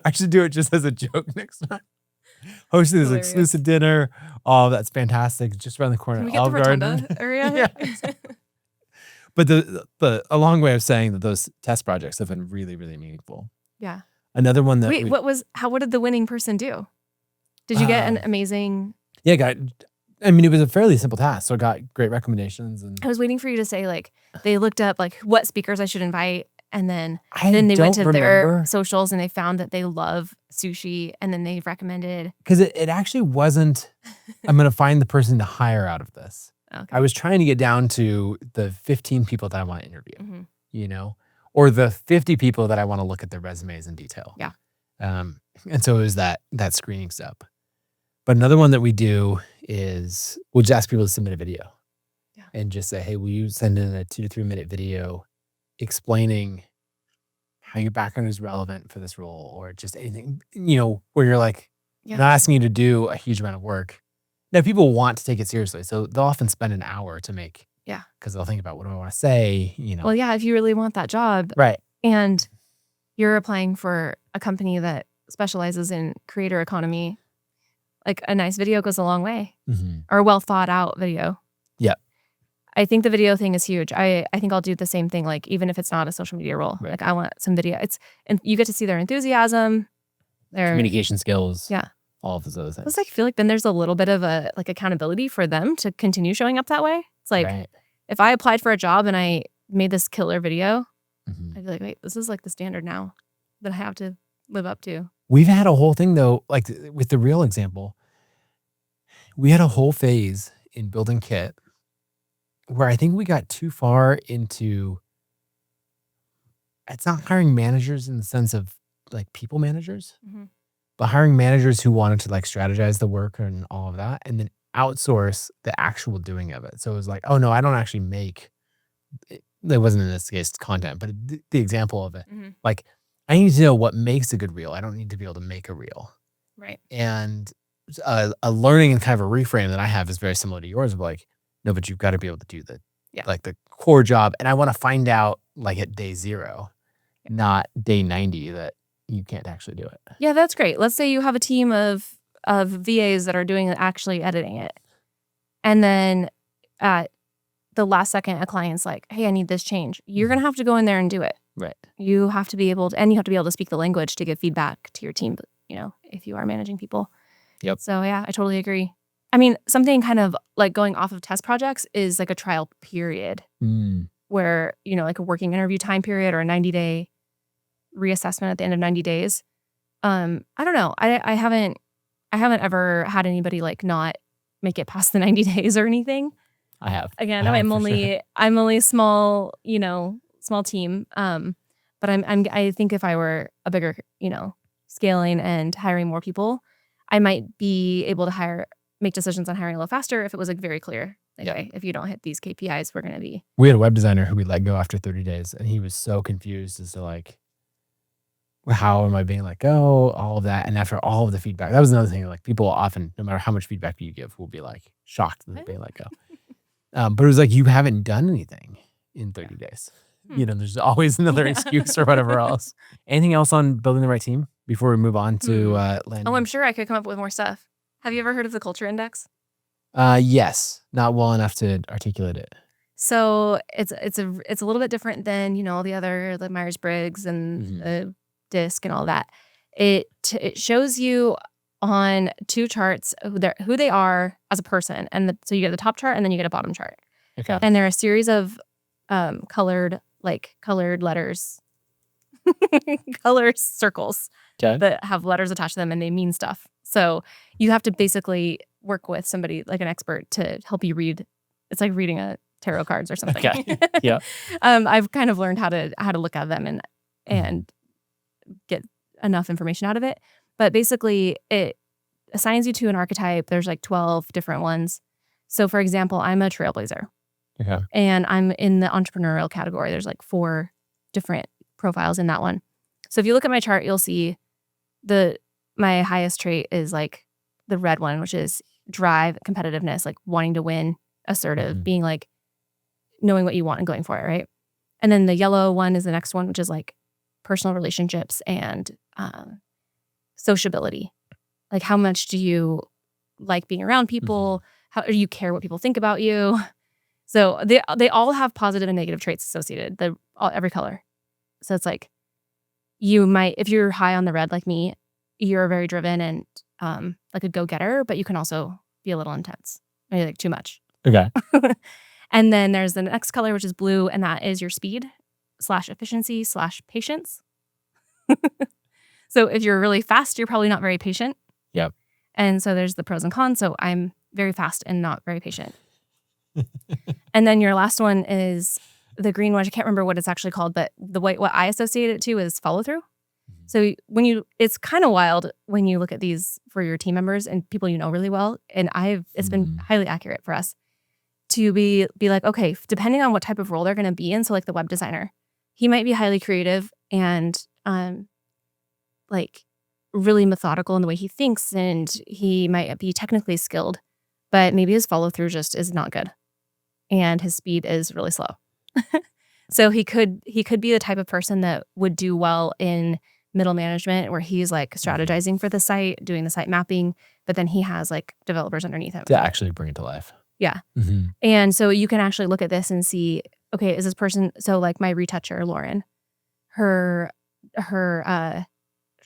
I should do it just as a joke next time. Hosting this exclusive dinner. Oh, that's fantastic. Just around the corner. Can we get the Rotunda area? Yeah. Exactly. But a long way of saying that those test projects have been really, really meaningful. Yeah. Another one that what did the winning person do? Did you get an amazing? Yeah, it was a fairly simple task, so I got great recommendations. And I was waiting for you to say like they looked up like what speakers I should invite, and then they went to their socials and they found that they love sushi, and then they recommended. Because it actually wasn't. I'm going to find the person to hire out of this. Okay. I was trying to get down to the 15 people that I want to interview, or the 50 people that I want to look at their resumes in detail. Yeah. And so it was that screening step. But another one that we do is we'll just ask people to submit a video and just say, hey, will you send in a 2 to 3 minute video explaining how your background is relevant for this role, or just anything, where you're like, not asking you to do a huge amount of work. Now, people want to take it seriously, so they'll often spend an hour to make, because they'll think about what do I want to say, Well, yeah, if you really want that job. Right. And you're applying for a company that specializes in creator economy, like a nice video goes a long way, or a well thought out video. Yeah. I think the video thing is huge. I think I'll do the same thing, like even if it's not a social media role. Right. Like I want some video. And you get to see their enthusiasm, their communication skills. Yeah. All of those other things. It's like, I feel like then there's a little bit of a like accountability for them to continue showing up that way. It's like if I applied for a job and I made this killer video, I'd be like, wait, this is like the standard now that I have to live up to. We've had a whole thing though, like with the real example, we had a whole phase in building Kit where I think we got too far into, it's not hiring managers in the sense of like people managers, but hiring managers who wanted to like strategize the work and all of that, and then outsource the actual doing of it. So it was like, oh no, I don't actually make, it wasn't in this case content, but the example of it, like I need to know what makes a good reel. I don't need to be able to make a reel. Right. And a learning and kind of a reframe that I have is very similar to yours of like, no, but you've got to be able to do like the core job. And I want to find out like at day 0, not day 90 that you can't actually do it. Yeah, that's great. Let's say you have a team of VAs that are doing actually editing it. And then at the last second, a client's like, hey, I need this change. You're going to have to go in there and do it. Right. You have to be able to, and you have to be able to speak the language to give feedback to your team, if you are managing people. Yep. So yeah, I totally agree. I mean, something kind of like going off of test projects is like a trial period. where, like a working interview time period or a 90-day reassessment at the end of 90 days. I don't know. I haven't ever had anybody like not make it past the 90 days or anything. I have. Again, I'm only a small, small team. But I think if I were a bigger, scaling and hiring more people, I might be able to make decisions on hiring a little faster if it was like very clear. Like, okay, if you don't hit these KPIs, we're going to be. We had a web designer who we let go after 30 days, and he was so confused as to like, how am I being let go? All of that. And after all of the feedback, that was another thing. Like people often, no matter how much feedback you give, will be like shocked that they're being let go. But it was like, you haven't done anything in 30 days. There's always another excuse or whatever else. Anything else on building the right team before we move on to landing? Oh, I'm sure I could come up with more stuff. Have you ever heard of the culture index? Yes, not well enough to articulate it. So it's a little bit different than the other, the Myers-Briggs and the DISC and all that. It shows you on two charts who they are as a person, and so you get the top chart and then you get a bottom chart. Okay. And there are a series of colored letters, colored circles that have letters attached to them, and they mean stuff. So you have to basically work with somebody like an expert to help you read. It's like reading a tarot cards or something. Okay. Yeah. I've kind of learned how to look at them and get enough information out of it. But basically, it assigns you to an archetype. There's like 12 different ones. So for example, I'm a trailblazer. Okay. And I'm in the entrepreneurial category. There's like 4 different profiles in that one. So if you look at my chart, you'll see my highest trait is like the red one, which is drive, competitiveness, like wanting to win, assertive, being like knowing what you want and going for it, right? And then the yellow one is the next one, which is like personal relationships and sociability. Like how much do you like being around people? How do you care what people think about you? So they all have positive and negative traits associated, every color. So it's like you might, if you're high on the red like me, you're very driven and like a go-getter, but you can also be a little intense, maybe like too much. Okay. And then there's the next color, which is blue, and that is your speed / efficiency / patience. So if you're really fast, you're probably not very patient. Yep. And so there's the pros and cons. So I'm very fast and not very patient. And then your last one is the green one. I can't remember what it's actually called, but what I associate it to is follow through. So it's kind of wild when you look at these for your team members and people you know really well. And it's been highly accurate for us to be like, okay, depending on what type of role they're going to be in. So like the web designer, he might be highly creative and like really methodical in the way he thinks, and he might be technically skilled, but maybe his follow through just is not good. And his speed is really slow. So he could be the type of person that would do well in middle management where he's like strategizing for the site, doing the site mapping, but then he has like developers underneath him. To actually bring it to life. Yeah. And so you can actually look at this and see, okay, is this person, so like my retoucher, Lauren, her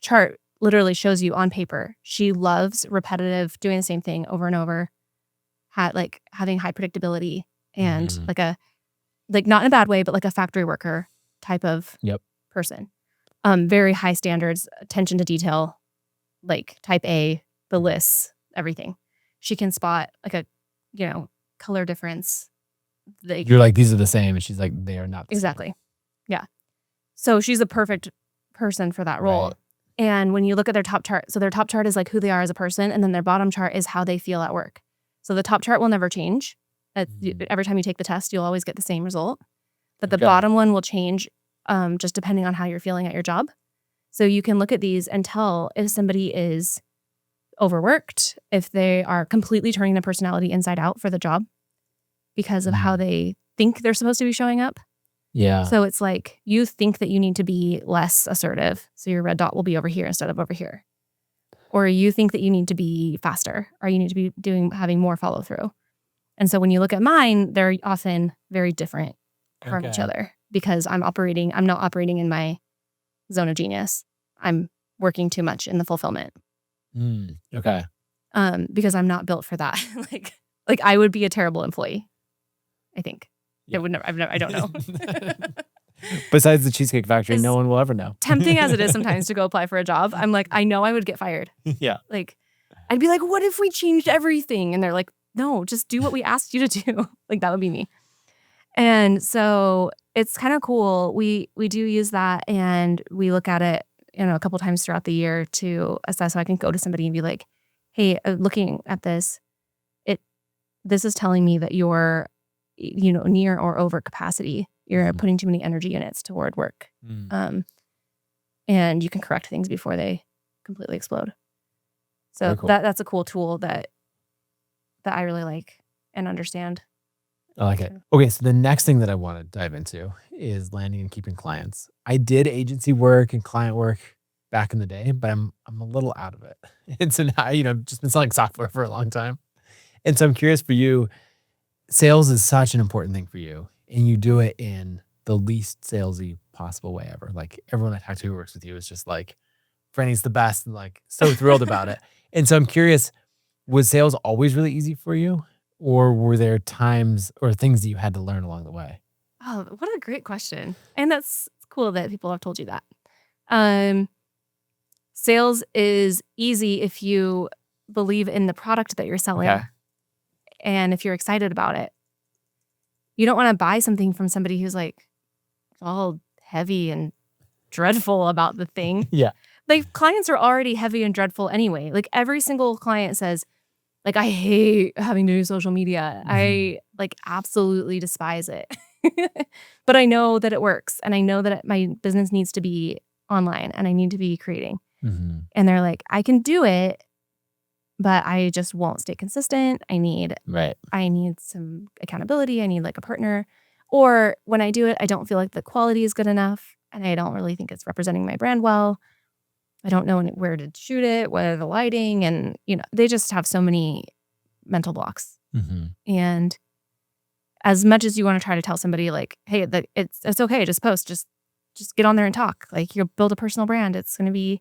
chart literally shows you on paper, she loves repetitive, doing the same thing over and over, like having high predictability and like not in a bad way, but like a factory worker type of person. Very high standards, attention to detail, like type A, the lists, everything. She can spot like a, color difference. You're like, these are the same. And she's like, they are not the exactly. same. Yeah. So she's a perfect person for that role. Right. And when you look at their top chart, so their top chart is like who they are as a person, and then their bottom chart is how they feel at work. So the top chart will never change. Every time you take the test, you'll always get the same result. But the bottom one will change just depending on how you're feeling at your job. So you can look at these and tell if somebody is overworked, if they are completely turning their personality inside out for the job because of how they think they're supposed to be showing up. Yeah. So it's like you think that you need to be less assertive. So your red dot will be over here instead of over here. Or you think that you need to be faster, or you need to be having more follow through. And so when you look at mine, they're often very different from each other because I'm not operating in my zone of genius. I'm working too much in the fulfillment. Okay. Because I'm not built for that. like I would be a terrible employee, I think. It would never. I don't know. Besides the Cheesecake Factory, no one will ever know. Tempting as it is sometimes to go apply for a job, I'm like, I know I would get fired. Yeah. Like, I'd be like, what if we changed everything? And they're like, no, just do what we asked you to do. Like, that would be me. And so it's kind of cool. We do use that, and we look at it, a couple times throughout the year to assess. So I can go to somebody and be like, hey, looking at this, this is telling me that you're, near or over capacity. You're putting too many energy units toward work. And you can correct things before they completely explode. So cool. That's a cool tool that I really like and understand. I like it. Okay, so the next thing that I want to dive into is landing and keeping clients. I did agency work and client work back in the day, but I'm a little out of it. And so now, just been selling software for a long time. And so I'm curious for you, sales is such an important thing for you, and you do it in the least salesy possible way ever. Like, everyone I talk to who works with you is just like, Frannie's the best, and like so thrilled about it. And so I'm curious, was sales always really easy for you? Or were there times or things that you had to learn along the way? Oh, what a great question. And that's cool that people have told you that. Sales is easy if you believe in the product that you're selling. Okay. And if you're excited about it. You don't want to buy something from somebody who's like all heavy and dreadful about the thing. Yeah. Like, clients are already heavy and dreadful anyway. Like, every single client says, like, I hate having to do social media. I absolutely despise it. But I know that it works. And I know that my business needs to be online and I need to be creating. And they're like, I can do it, but I just won't stay consistent. I need some accountability. I need like a partner. Or when I do it, I don't feel like the quality is good enough. And I don't really think it's representing my brand well. I don't know where to shoot it, whether the lighting, and they just have so many mental blocks. And as much as you want to try to tell somebody like, hey, it's okay, just post, just get on there and talk. Like, you'll build a personal brand. It's going to be,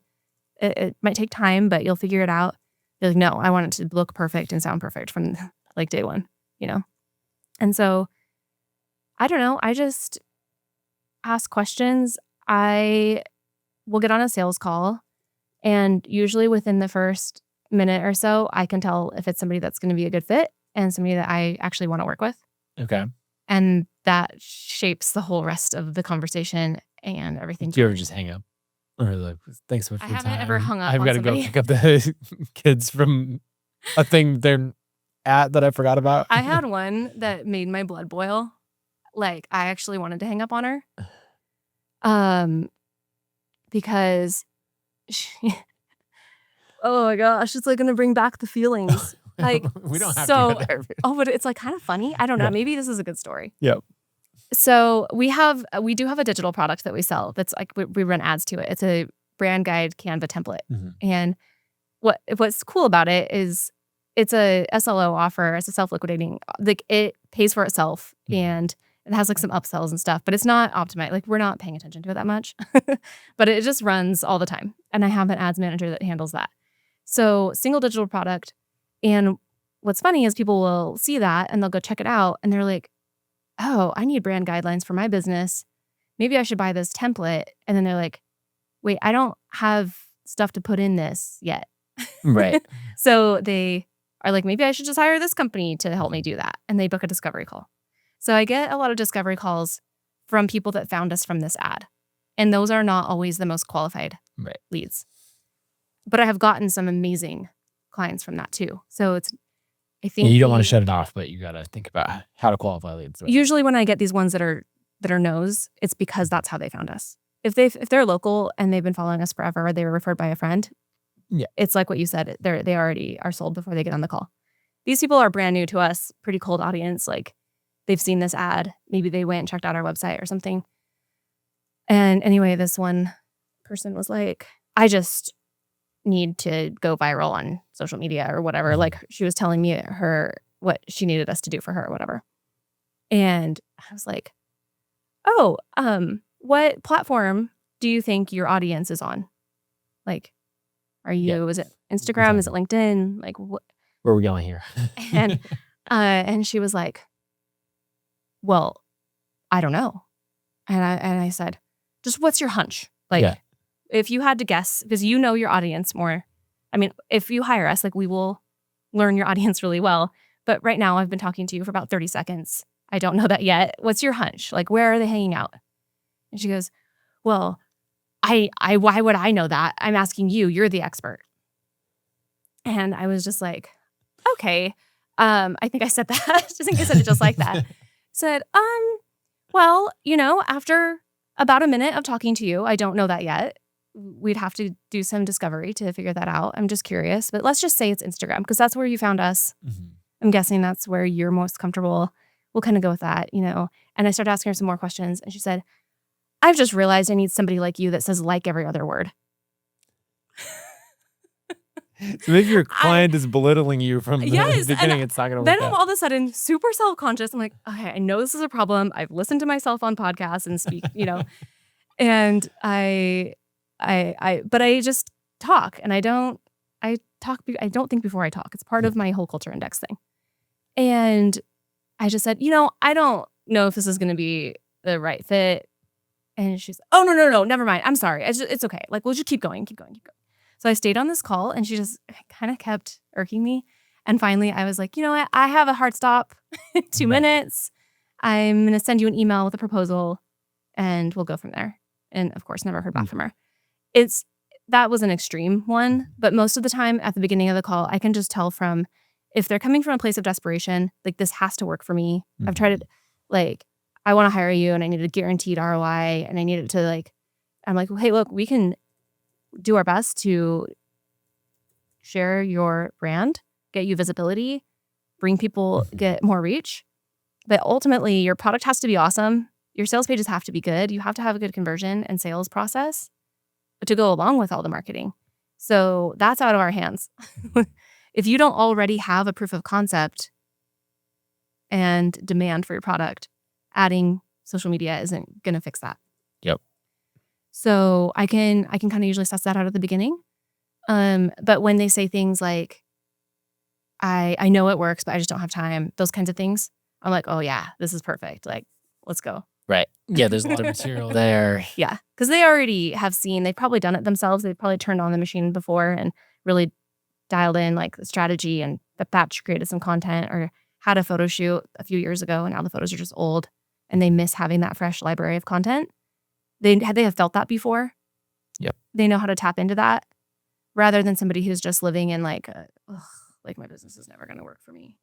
it might take time, but you'll figure it out. They're like, no, I want it to look perfect and sound perfect from like day one, And so, I don't know. I just ask questions. I will get on a sales call. And usually within the first minute or so, I can tell if it's somebody that's going to be a good fit and somebody that I actually want to work with. Okay. And that shapes the whole rest of the conversation and everything. Do you ever just hang up? Or like, thanks so much for your time. I haven't ever hung up. I've got to go pick up the kids from a thing they're at that I forgot about. I had one that made my blood boil. Like, I actually wanted to hang up on her. Because oh my gosh, it's like going to bring back the feelings. Like, we don't have to go there. Oh, but it's like kind of funny. I don't know. Maybe this is a good story. Yep. So we do have a digital product that we sell. That's like, we run ads to it. It's a brand guide Canva template. And what's cool about it is it's a SLO offer. It's a self-liquidating. Like, it pays for itself and it has like some upsells and stuff, but it's not optimized. Like, we're not paying attention to it that much, but it just runs all the time. And I have an ads manager that handles that. So, single digital product. And what's funny is people will see that and they'll go check it out. And they're like, oh, I need brand guidelines for my business. Maybe I should buy this template. And then they're like, wait, I don't have stuff to put in this yet. Right. So they are like, maybe I should just hire this company to help me do that. And they book a discovery call. So I get a lot of discovery calls from people that found us from this ad. And those are not always the most qualified leads. But I have gotten some amazing clients from that too. So I think you don't want to shut it off, but you got to think about how to qualify leads. Right? Usually when I get these ones that are no's, it's because that's how they found us. If they're local and they've been following us forever, or they were referred by a friend, it's like what you said. They already are sold before they get on the call. These people are brand new to us, pretty cold audience. Like, they've seen this ad. Maybe they went and checked out our website or something. And anyway, this one person was like, I just need to go viral on social media or whatever. Like, she was telling me what she needed us to do for her or whatever. And I was like, oh, what platform do you think your audience is on? Like, is it Instagram? Is it LinkedIn? Like, what? Where are we going here? And she was like, well, I don't know. And I said, just what's your hunch? Like, if you had to guess, because you know your audience more. I mean, if you hire us, like we will learn your audience really well. But right now I've been talking to you for about 30 seconds. I don't know that yet. What's your hunch? Like, where are they hanging out? And she goes, well, why would I know that? I'm asking you. You're the expert. And I was just like, okay. I think I said that. I think I said it just like that. Said, well, after about a minute of talking to you, I don't know that yet. We'd have to do some discovery to figure that out. I'm just curious, but let's just say it's Instagram because that's where you found us. Mm-hmm. I'm guessing that's where you're most comfortable. We'll kind of go with that, And I started asking her some more questions, and she said, I've just realized I need somebody like you that says like every other word. So maybe your client is belittling you from the beginning. It's not going to work Then out. I'm all of a sudden super self-conscious. I'm like, okay, I know this is a problem. I've listened to myself on podcasts and speak, and but I just talk, and I don't think before I talk. It's part of my whole culture index thing. And I just said, I don't know if this is going to be the right fit. And she's, oh, no, never mind. I'm sorry. It's okay. Like, we'll just keep going. So I stayed on this call, and she just kind of kept irking me. And finally, I was like, you know what? I have a hard stop in 2 minutes. I'm going to send you an email with a proposal, and we'll go from there. And of course, never heard back from her. That was an extreme one, but most of the time at the beginning of the call, I can just tell from if they're coming from a place of desperation, like this has to work for me. I've tried it, like I want to hire you and I need a guaranteed ROI and I need it to I'm like, well, hey, look, we can do our best to share your brand, get you visibility, bring people, get more reach. But ultimately, your product has to be awesome. Your sales pages have to be good. You have to have a good conversion and sales process to go along with all the marketing. So that's out of our hands. If you don't already have a proof of concept and demand for your product, adding social media isn't going to fix that. Yep. So I can kind of usually suss that out at the beginning. But when they say things like, I know it works, but I just don't have time, those kinds of things, I'm like, oh yeah, this is perfect. Like, let's go. Right. Yeah, there's a lot of material there. Yeah, because they already have seen, they've probably done it themselves. They've probably turned on the machine before and really dialed in like the strategy and the batch created some content or had a photo shoot a few years ago and now the photos are just old and they miss having that fresh library of content. They have felt that before. Yep. They know how to tap into that rather than somebody who's just living in like my business is never going to work for me,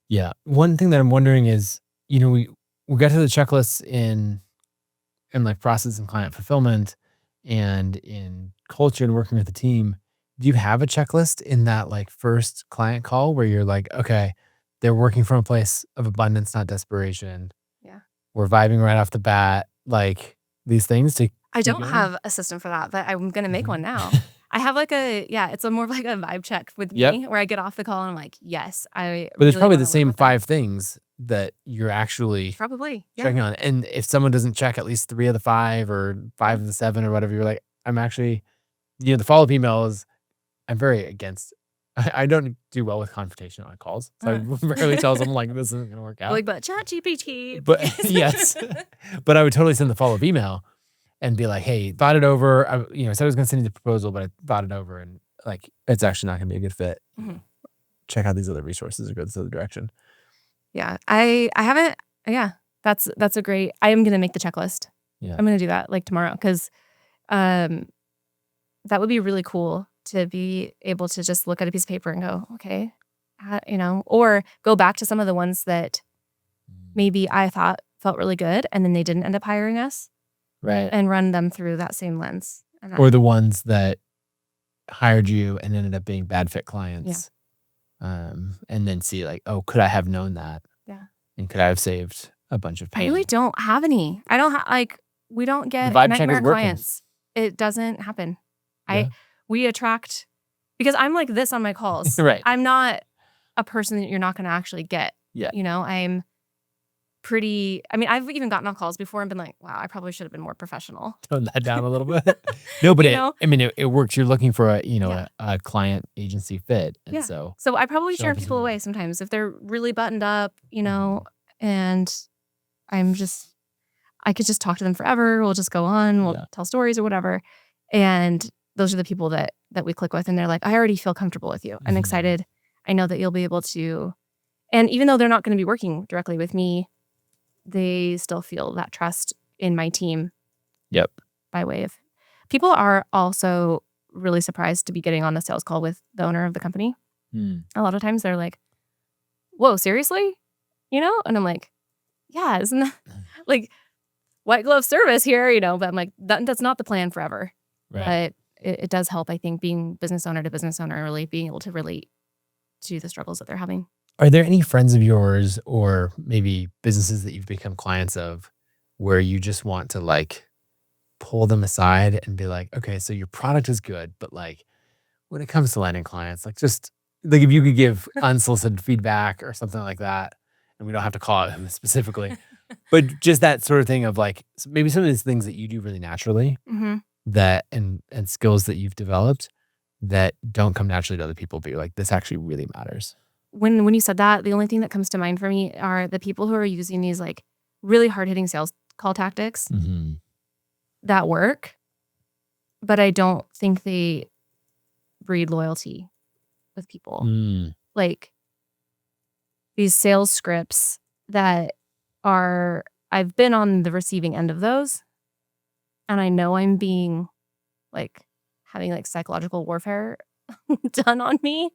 Yeah. One thing that I'm wondering is, we got to the checklists in like process and client fulfillment and in culture and working with the team. Do you have a checklist in that like first client call where you're like, okay, they're working from a place of abundance, not desperation. Yeah. We're vibing right off the bat, like these things to I don't have a system for that, but I'm going to make one now. I have like it's more of like a vibe check with me where I get off the call and I'm like, yes, But there's probably the same 5 things that you're actually checking on. And if someone doesn't check at least 3 of the 5 or 5 of the 7 or whatever, you're like, I'm actually, the follow-up email is, I'm very against, I don't do well with confrontation on calls. So I rarely tell them like, this isn't going to work out. Like, but ChatGPT. But yes, but I would totally send the follow-up email and be like, hey, thought it over. I said I was going to send you the proposal, but I thought it over and like, it's actually not going to be a good fit. Mm-hmm. Check out these other resources or go this other direction. Yeah. I haven't, that's a great, I am going to make the checklist. Yeah. I'm going to do that like tomorrow because that would be really cool to be able to just look at a piece of paper and go, okay, or go back to some of the ones that maybe I thought felt really good and then they didn't end up hiring us. Right. And run them through that same lens. Or the ones that hired you and ended up being bad fit clients. Yeah. And then see like, oh, could I have known that? Yeah. And could I have saved a bunch of pain? I really don't have any. I don't we don't get nightmare clients. It doesn't happen. Yeah. We attract, because I'm like this on my calls. Right. I'm not a person that you're not going to actually get. Yeah. I'm pretty, I've even gotten on calls before and been like, wow, I probably should have been more professional. Tone that down a little bit. No, but it works. You're looking for a client agency fit. And so I probably turn people away sometimes if they're really buttoned up, and I'm just I could just talk to them forever. We'll just go on. We'll Yeah. tell stories or whatever. And those are the people that we click with. And they're like, I already feel comfortable with you. I'm Mhm. excited. I know that you'll be able to. And even though they're not going to be working directly with me, they still feel that trust in my team. Yep. By way of, people are also really surprised to be getting on a sales call with the owner of the company. A lot of times they're like, whoa, seriously? You know? And I'm like, yeah, isn't that like white glove service here, you know? But I'm like, that's not the plan forever. Right. But it does help, I think, being business owner to business owner, really being able to relate to the struggles that they're having. Are there any friends of yours or maybe businesses that you've become clients of where you just want to like pull them aside and be like, okay, so your product is good, but like when it comes to landing clients, like just like if you could give unsolicited feedback or something like that, and we don't have to call it him specifically, but just that sort of thing of like maybe some of these things that you do really naturally that and skills that you've developed that don't come naturally to other people, but you're like, this actually really matters. When you said that, the only thing that comes to mind for me are the people who are using these like really hard-hitting sales call tactics that work, but I don't think they breed loyalty with people. Like these sales scripts that are, I've been on the receiving end of those, and I know I'm being like having like psychological warfare done on me.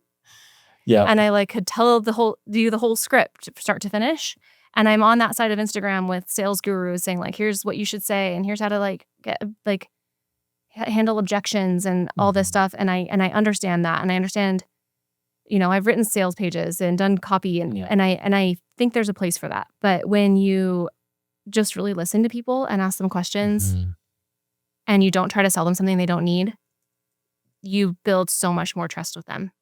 Yeah. And I like could do the whole script start to finish. And I'm on that side of Instagram with sales gurus saying like, here's what you should say. And here's how to like get like handle objections and all this stuff. And I understand that. And I understand, you know, I've written sales pages and done copy and I think there's a place for that. But when you just really listen to people and ask them questions and you don't try to sell them something they don't need, you build so much more trust with them.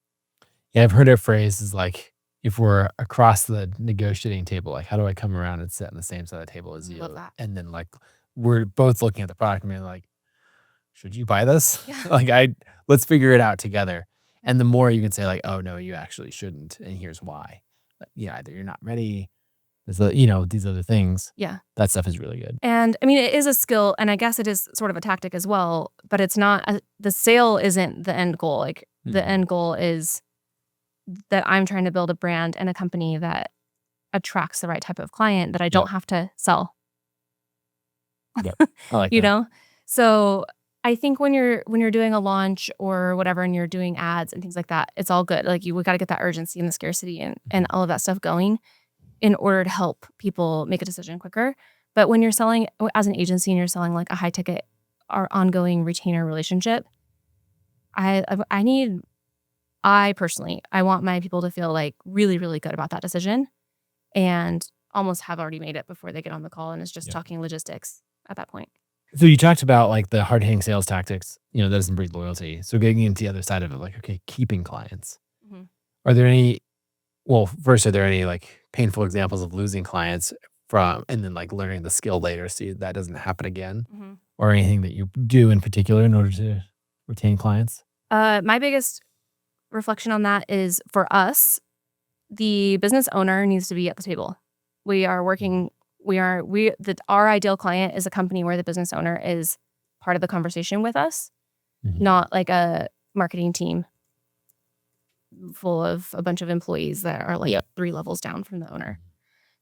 Yeah, I've heard a phrase is like, if we're across the negotiating table, like how do I come around and sit on the same side of the table as you? Love that. And then like we're both looking at the product and being like, should you buy this? Yeah. Like let's figure it out together. And the more you can say like, oh no, you actually shouldn't, and here's why. Like, yeah, either you're not ready. There's these other things. Yeah. That stuff is really good. And I mean, it is a skill, and I guess it is sort of a tactic as well, but it's not, the sale isn't the end goal. Like the end goal is that I'm trying to build a brand and a company that attracts the right type of client that I don't have to sell. Yep. I like You that. know? So I think when you're doing a launch or whatever and you're doing ads and things like that, it's all good. Like we got to get that urgency and the scarcity and all of that stuff going in order to help people make a decision quicker. But when you're selling as an agency and you're selling like a high ticket or ongoing retainer relationship, I personally want my people to feel like really, really good about that decision and almost have already made it before they get on the call, and it's just talking logistics at that point. So you talked about like the hard-hitting sales tactics, that doesn't breed loyalty. So getting into the other side of it, like, okay, keeping clients. Are there any like painful examples of losing clients and then like learning the skill later so that doesn't happen again? Or anything that you do in particular in order to retain clients? My biggest reflection on that is, for us, the business owner needs to be at the table. Our ideal client is a company where the business owner is part of the conversation with us, not like a marketing team full of a bunch of employees that are like 3 levels down from the owner.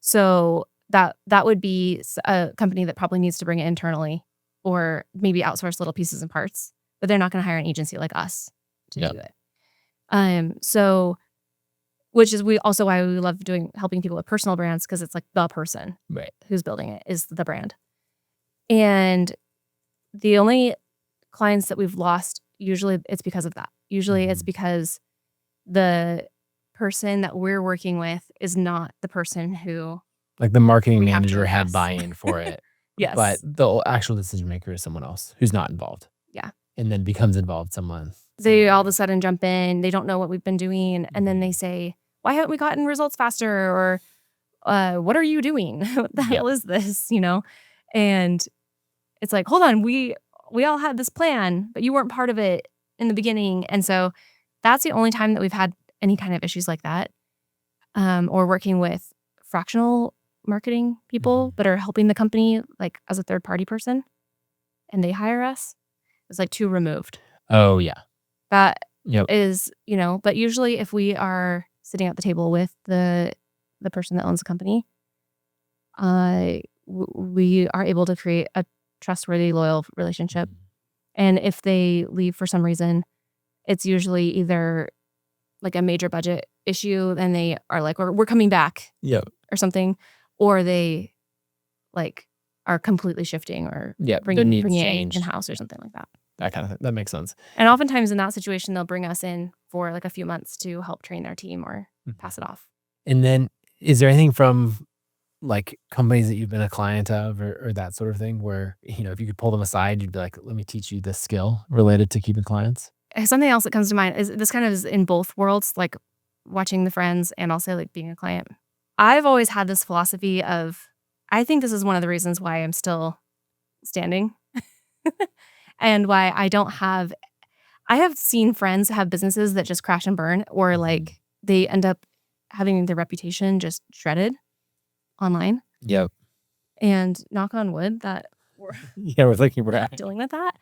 So that would be a company that probably needs to bring it internally or maybe outsource little pieces and parts, but they're not going to hire an agency like us to do it. So, which is why we love helping people with personal brands, because it's like the person who's building it is the brand. And the only clients that we've lost, usually it's because of that. Usually it's because the person that we're working with is not the person who, like the marketing manager had buy-in for it. Yes. But the actual decision maker is someone else who's not involved. Yeah. And then becomes involved someone. They all of a sudden jump in. They don't know what we've been doing. And then they say, why haven't we gotten results faster? Or what are you doing? What the hell is this? And it's like, hold on, we all had this plan, but you weren't part of it in the beginning. And so that's the only time that we've had any kind of issues like that. Or working with fractional marketing people, but are helping the company like as a third party person, and they hire us. It's like too removed. Oh yeah. That Yep. is, but usually if we are sitting at the table with the person that owns the company, we are able to create a trustworthy, loyal relationship. And if they leave for some reason, it's usually either like a major budget issue and they are like, we're coming back or something, or they like are completely shifting or bringing it in-house or something like that. That kind of thing. That makes sense. And oftentimes in that situation, they'll bring us in for like a few months to help train their team or pass it off. And then is there anything from like companies that you've been a client of or that sort of thing where, if you could pull them aside, you'd be like, let me teach you this skill related to keeping clients? Something else that comes to mind is this kind of is in both worlds, like watching the friends and also like being a client. I've always had this philosophy of, I think this is one of the reasons why I'm still standing and why I have seen friends have businesses that just crash and burn, or like they end up having their reputation just shredded online. Yep. And knock on wood that we're thinking we're dealing with that.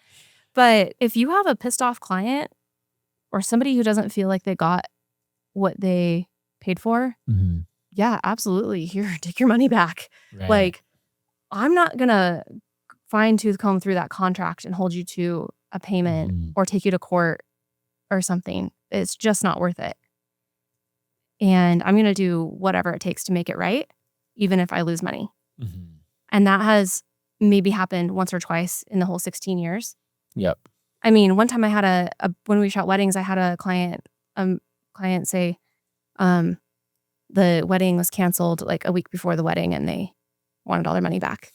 But if you have a pissed off client or somebody who doesn't feel like they got what they paid for, yeah, absolutely. Here, take your money back. Right. Like, I'm not going to fine tooth comb through that contract and hold you to a payment or take you to court or something. It's just not worth it. And I'm going to do whatever it takes to make it right, even if I lose money. And that has maybe happened once or twice in the whole 16 years. Yep. I mean, one time I had when we shot weddings, I had a client say, the wedding was canceled like a week before the wedding and they wanted all their money back.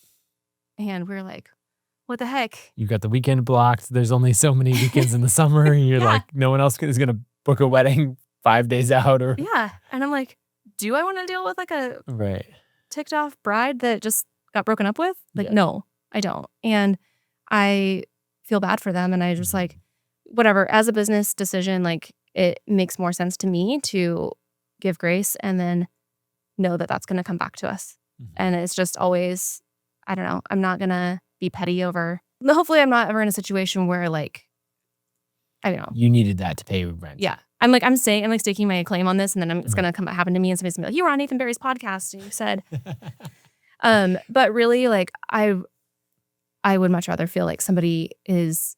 And we were like, what the heck? You got the weekend blocked. There's only so many weekends in the summer. And you're like, no one else is going to book a wedding 5 days out or. Yeah. And I'm like, do I want to deal with like a ticked off bride that just got broken up with? Like, no, I don't. And I feel bad for them. And I just like, whatever, as a business decision, like it makes more sense to me to give grace and then know that that's going to come back to us. And it's just always, I don't know, I'm not going to be petty over, hopefully I'm not ever in a situation where like, I don't know. You needed that to pay rent. Yeah. I'm staking my claim on this and then it's going to happen to me and somebody's going to be like, you were on Nathan Barry's podcast and you said, but really like I would much rather feel like somebody is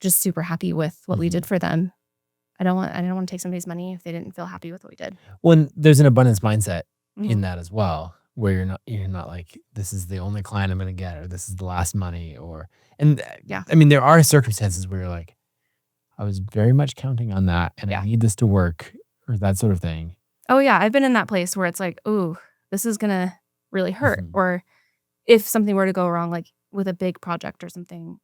just super happy with what we did for them. I don't want to take somebody's money if they didn't feel happy with what we did. Well, there's an abundance mindset in that as well, where you're not like, this is the only client I'm going to get, or this is the last money, I mean, there are circumstances where you're like, I was very much counting on that and I need this to work or that sort of thing. Oh yeah. I've been in that place where it's like, oh, this is going to really hurt. Or if something were to go wrong, like with a big project or something,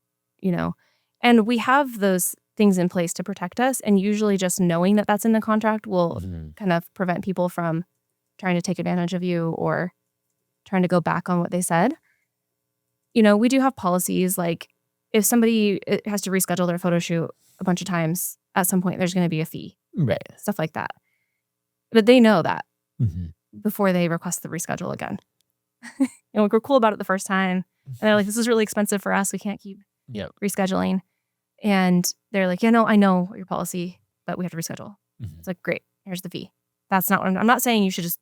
and we have those things in place to protect us. And usually just knowing that that's in the contract will kind of prevent people from trying to take advantage of you or trying to go back on what they said. We do have policies like if somebody has to reschedule their photo shoot a bunch of times, at some point there's going to be a fee. Right. Stuff like that. But they know that before they request the reschedule again. We're cool about it the first time. And they're like, this is really expensive for us. We can't keep rescheduling. And they're like, yeah, no, I know your policy, but we have to reschedule. It's like, great, here's the fee. That's not what I'm not saying you should just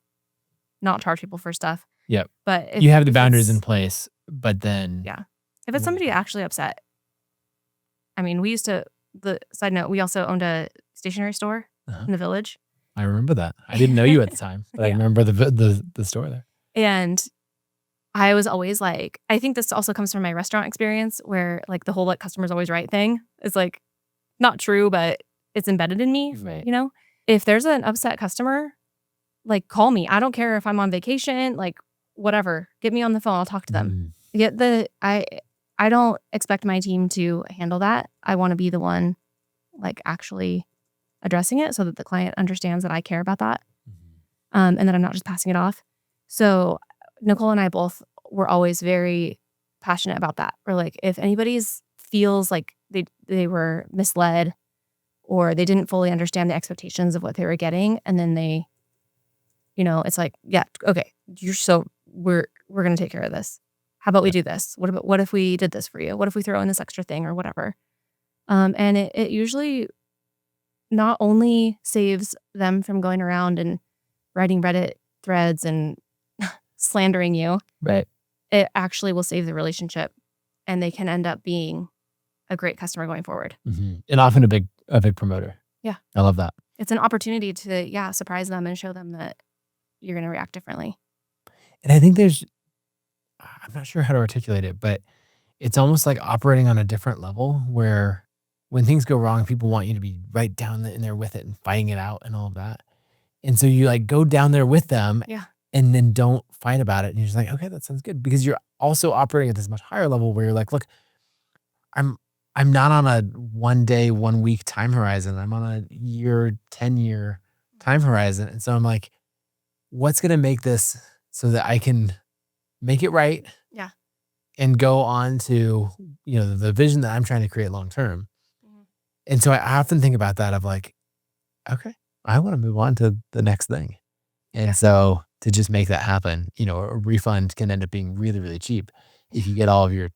not charge people for stuff. Yep. But you have the boundaries in place, but then. Yeah. If it's somebody actually upset. I mean, the side note, we also owned a stationery store in the village. I remember that. I didn't know you at the time, but I remember the store there. And I was always like, I think this also comes from my restaurant experience where like the whole like customer's always right thing is like not true, but it's embedded in me, If there's an upset customer, like call me. I don't care if I'm on vacation, like whatever. Get me on the phone. I'll talk to them. I don't expect my team to handle that. I want to be the one like actually addressing it so that the client understands that I care about that. And that I'm not just passing it off. So Nicole and I both were always very passionate about that. Or like if anybody's feels like they were misled or they didn't fully understand the expectations of what they were getting, and then they, it's like, yeah, okay, you're so we're going to take care of this. How about we do this? What if we did this for you? What if we throw in this extra thing or whatever? And it usually not only saves them from going around and writing Reddit threads and slandering you, Right. it actually will save the relationship, and they can end up being a great customer going forward. And often a big promoter. Yeah. I love that. It's an opportunity to, surprise them and show them that you're going to react differently. And I think I'm not sure how to articulate it, but it's almost like operating on a different level where when things go wrong, people want you to be right down in there with it and fighting it out and all of that. And so you like go down there with them and then don't fight about it. And you're just like, okay, that sounds good. Because you're also operating at this much higher level where you're like, look, I'm not on a 1 day, 1 week time horizon. I'm on a 10-year time horizon. And so I'm like, what's going to make this so that I can make it right? Yeah. And go on to, the vision that I'm trying to create long term. Mm-hmm. And so I often think about that of like, okay, I want to move on to the next thing. And so to just make that happen, a refund can end up being really, really cheap if you get all of your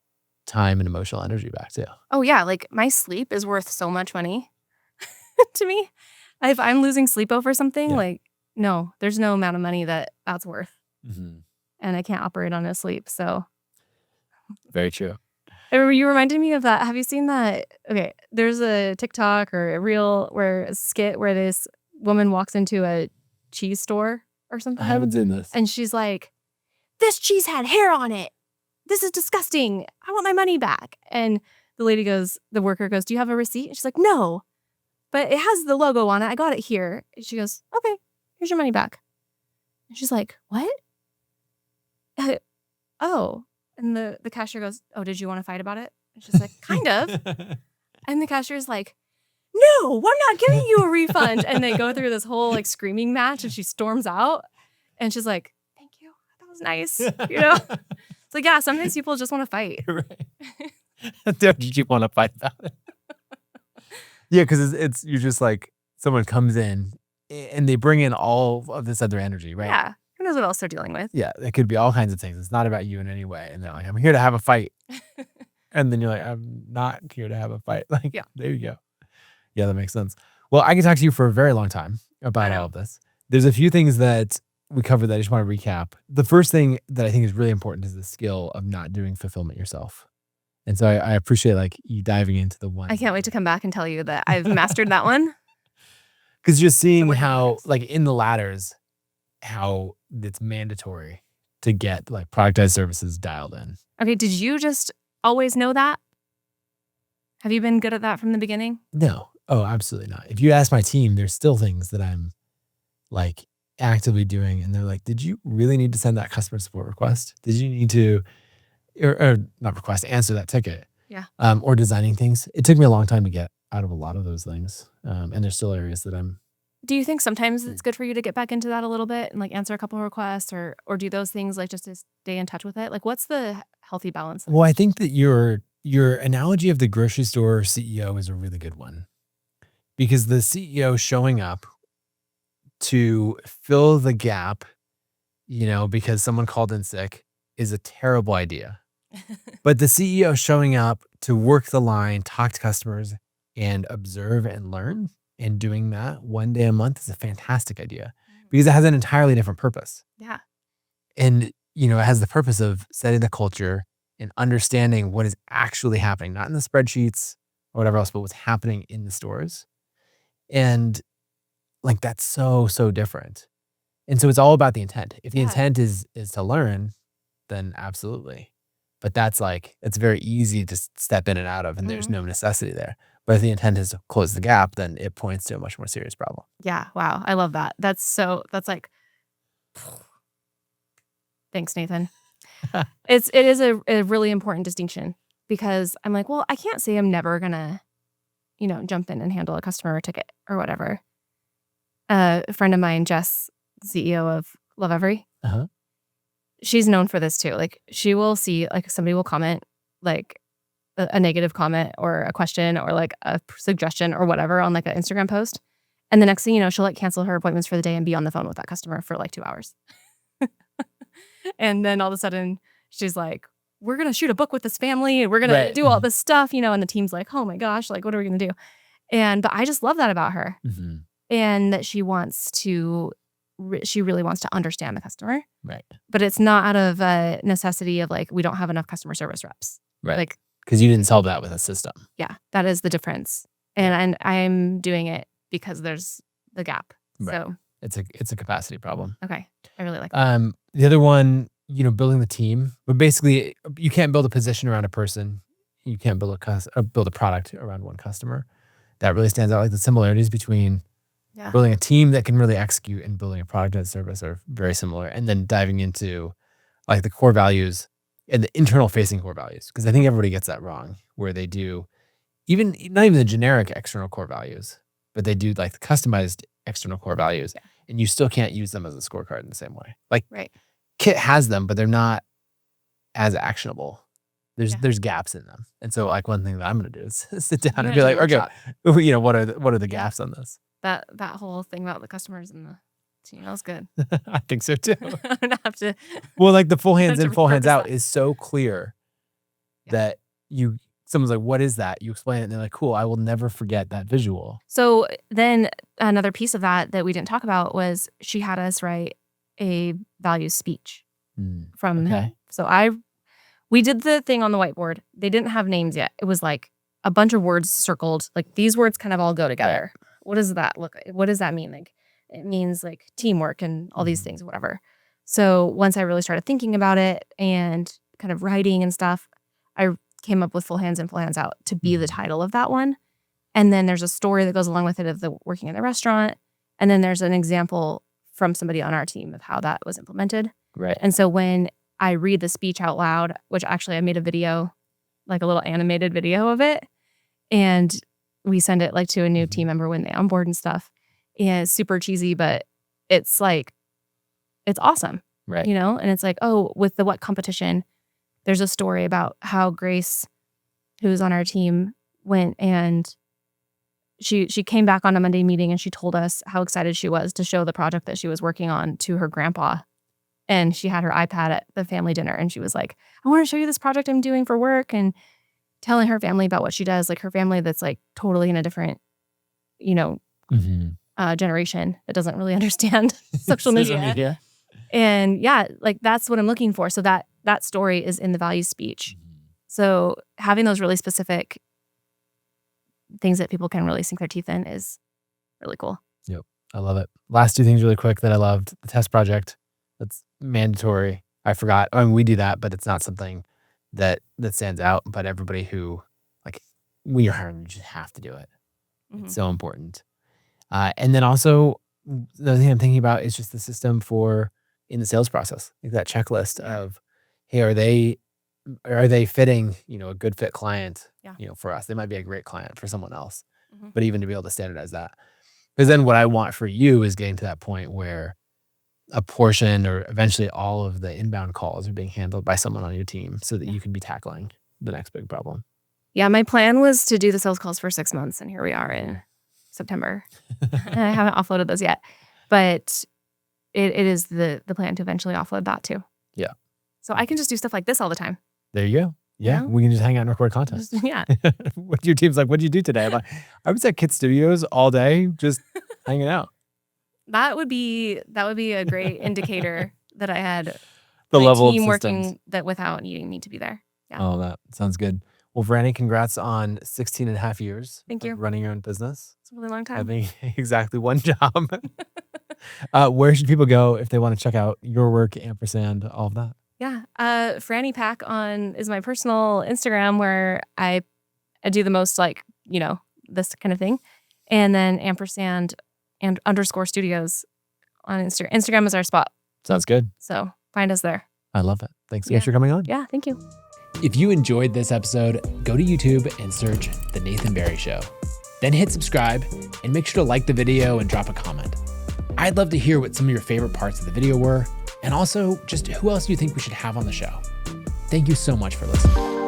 time and emotional energy back too. Oh yeah. Like my sleep is worth so much money to me. If I'm losing sleep over something, no, there's no amount of money that's worth. Mm-hmm. And I can't operate on no sleep. So very true. You reminded me of that. Have you seen that? Okay. There's a TikTok or a reel a skit where this woman walks into a cheese store or something. I haven't seen this. And she's like, this cheese had hair on it. This is disgusting. I want my money back. And the worker goes, do you have a receipt? And she's like, no, but it has the logo on it. I got it here. And she goes, okay, here's your money back. And she's like, what? Oh. And the cashier goes, oh, did you want to fight about it? And she's like, kind of. And the cashier's like, no, I'm not giving you a refund. And they go through this whole like screaming match, and she storms out. And she's like, thank you. That was nice. It's like, yeah, sometimes people just want to fight. Right. Did you want to fight about it? Yeah, because you're just like, someone comes in and they bring in all of this other energy, right? Yeah. Who knows what else they're dealing with? Yeah, it could be all kinds of things. It's not about you in any way. And they're like, I'm here to have a fight. And then you're like, I'm not here to have a fight. Like, yeah, there you go. Yeah, that makes sense. Well, I can talk to you for a very long time about all of this. There's a few things that we covered that I just want to recap. The first thing that I think is really important is the skill of not doing fulfillment yourself. And so I appreciate like you diving into the one. I can't wait to come back and tell you that I've mastered that one. Because you're seeing how, like in the ladders, how it's mandatory to get like productized services dialed in. Okay, did you just always know that? Have you been good at that from the beginning? No. Oh, absolutely not. If you ask my team, there's still things that I'm like actively doing. And they're like, did you really need to send that customer support request? Did you need to, or not request, answer that ticket? Yeah. Or designing things. It took me a long time to get out of a lot of those things. And there's still areas that I'm. Do you think sometimes it's good for you to get back into that a little bit and like answer a couple of requests or do those things like just to stay in touch with it? Like what's the healthy balance? Well, I think that your analogy of the grocery store CEO is a really good one, because the CEO showing up to fill the gap, because someone called in sick is a terrible idea. But the CEO showing up to work the line, talk to customers and observe and learn, and doing that 1 day a month is a fantastic idea because it has an entirely different purpose. Yeah. And, it has the purpose of setting the culture and understanding what is actually happening, not in the spreadsheets or whatever else, but what's happening in the stores. And like, that's so, so different. And so it's all about the intent. If the intent is to learn, then absolutely. But that's like, it's very easy to step in and out of, and there's no necessity there. But if the intent is to close the gap, then it points to a much more serious problem. Yeah. Wow. I love that. That's like, thanks, Nathan. It is a really important distinction, because I'm like, well, I can't say I'm never gonna, jump in and handle a customer ticket or whatever. A friend of mine, Jess, CEO of Love Every, she's known for this too. Like she will see like somebody will comment like a negative comment or a question or like a suggestion or whatever on like an Instagram post. And the next thing you know, she'll like cancel her appointments for the day and be on the phone with that customer for like 2 hours. And then all of a sudden she's like, we're going to shoot a book with this family and we're going to do all this stuff, and the team's like, oh my gosh, like, what are we going to do? But I just love that about her. And that she really wants to understand the customer. Right. But it's not out of a necessity of like, we don't have enough customer service reps. Right. Like, because you didn't solve that with a system. Yeah, that is the difference. And I'm doing it because there's the gap. Right. So it's a capacity problem. Okay. I really like that. The other one, building the team, but basically you can't build a position around a person. You can't build a product around one customer. That really stands out. Like the similarities between building a team that can really execute and building a product and service are very similar. And then diving into like the core values and the internal facing core values. Because I think everybody gets that wrong, where they do not even the generic external core values, but they do like the customized external core values. Yeah. And you still can't use them as a scorecard in the same way. Like Kit has them, but they're not as actionable. There's gaps in them. And so like one thing that I'm going to do is sit down and be like, okay, what are the gaps on this? That whole thing about the customers and the team, that was good. I think so too. I'm gonna have to. Well, like the full hands in, full hands out is so clear that someone's like, what is that? You explain it and they're like, cool, I will never forget that visual. So then another piece of that we didn't talk about was she had us write a values speech from him. So we did the thing on the whiteboard. They didn't have names yet. It was like a bunch of words circled. Like these words kind of all go together. What does that look like? What does that mean? Like it means like teamwork and all these things, whatever. So once I really started thinking about it and kind of writing and stuff, I came up with Full Hands in, Full Hands Out to be the title of that one. And then there's a story that goes along with it of the working in the restaurant. And then there's an example from somebody on our team of how that was implemented. Right. And so when I read the speech out loud, which actually I made a video, like a little animated video of it, and we send it like to a new team member when they onboard and stuff. And it's super cheesy, but it's like, it's awesome. Right. And it's like, oh, with the what competition, there's a story about how Grace, who's on our team, went and she came back on a Monday meeting and she told us how excited she was to show the project that she was working on to her grandpa. And she had her iPad at the family dinner and she was like, I want to show you this project I'm doing for work, and telling her family about what she does, like her family that's like totally in a different, generation that doesn't really understand social media. And like that's what I'm looking for. So that story is in the values speech. So having those really specific things that people can really sink their teeth in is really cool. Yep. I love it. Last two things really quick that I loved. The test project. That's mandatory. I forgot. I mean, we do that, but it's not something that stands out. But everybody who, like, we are hiring, you just have to do it. It's so important. And then also, the other thing I'm thinking about is just the system in the sales process, like that checklist of, hey, are they fitting, a good fit client, for us? They might be a great client for someone else, but even to be able to standardize that. Because then what I want for you is getting to that point where a portion or eventually all of the inbound calls are being handled by someone on your team so that you can be tackling the next big problem. Yeah, my plan was to do the sales calls for 6 months, and here we are in September. And I haven't offloaded those yet, but it is the plan to eventually offload that too. Yeah. So I can just do stuff like this all the time. There you go. Yeah, we can just hang out and record content. Yeah. What your team's like, what did you do today? I'm like, I was at Kit Studios all day, just hanging out. That would be a great indicator that I had the my level team of systems working that without needing me to be there. Yeah. Oh, that sounds good. Well, Frannie, congrats on 16 and a half years. Thank you. Running your own business. It's a really long time. Having exactly one job. Where should people go if they want to check out your work, Ampersand, all of that? Yeah. Frannie Pack is my personal Instagram where I do the most this kind of thing. And then Ampersand and _ Studios on Instagram. Instagram is our spot. Sounds good. So find us there. I love it. Thanks so much for coming on. Yeah, thank you. If you enjoyed this episode, go to YouTube and search The Nathan Barry Show. Then hit subscribe and make sure to like the video and drop a comment. I'd love to hear what some of your favorite parts of the video were, and also just who else do you think we should have on the show. Thank you so much for listening.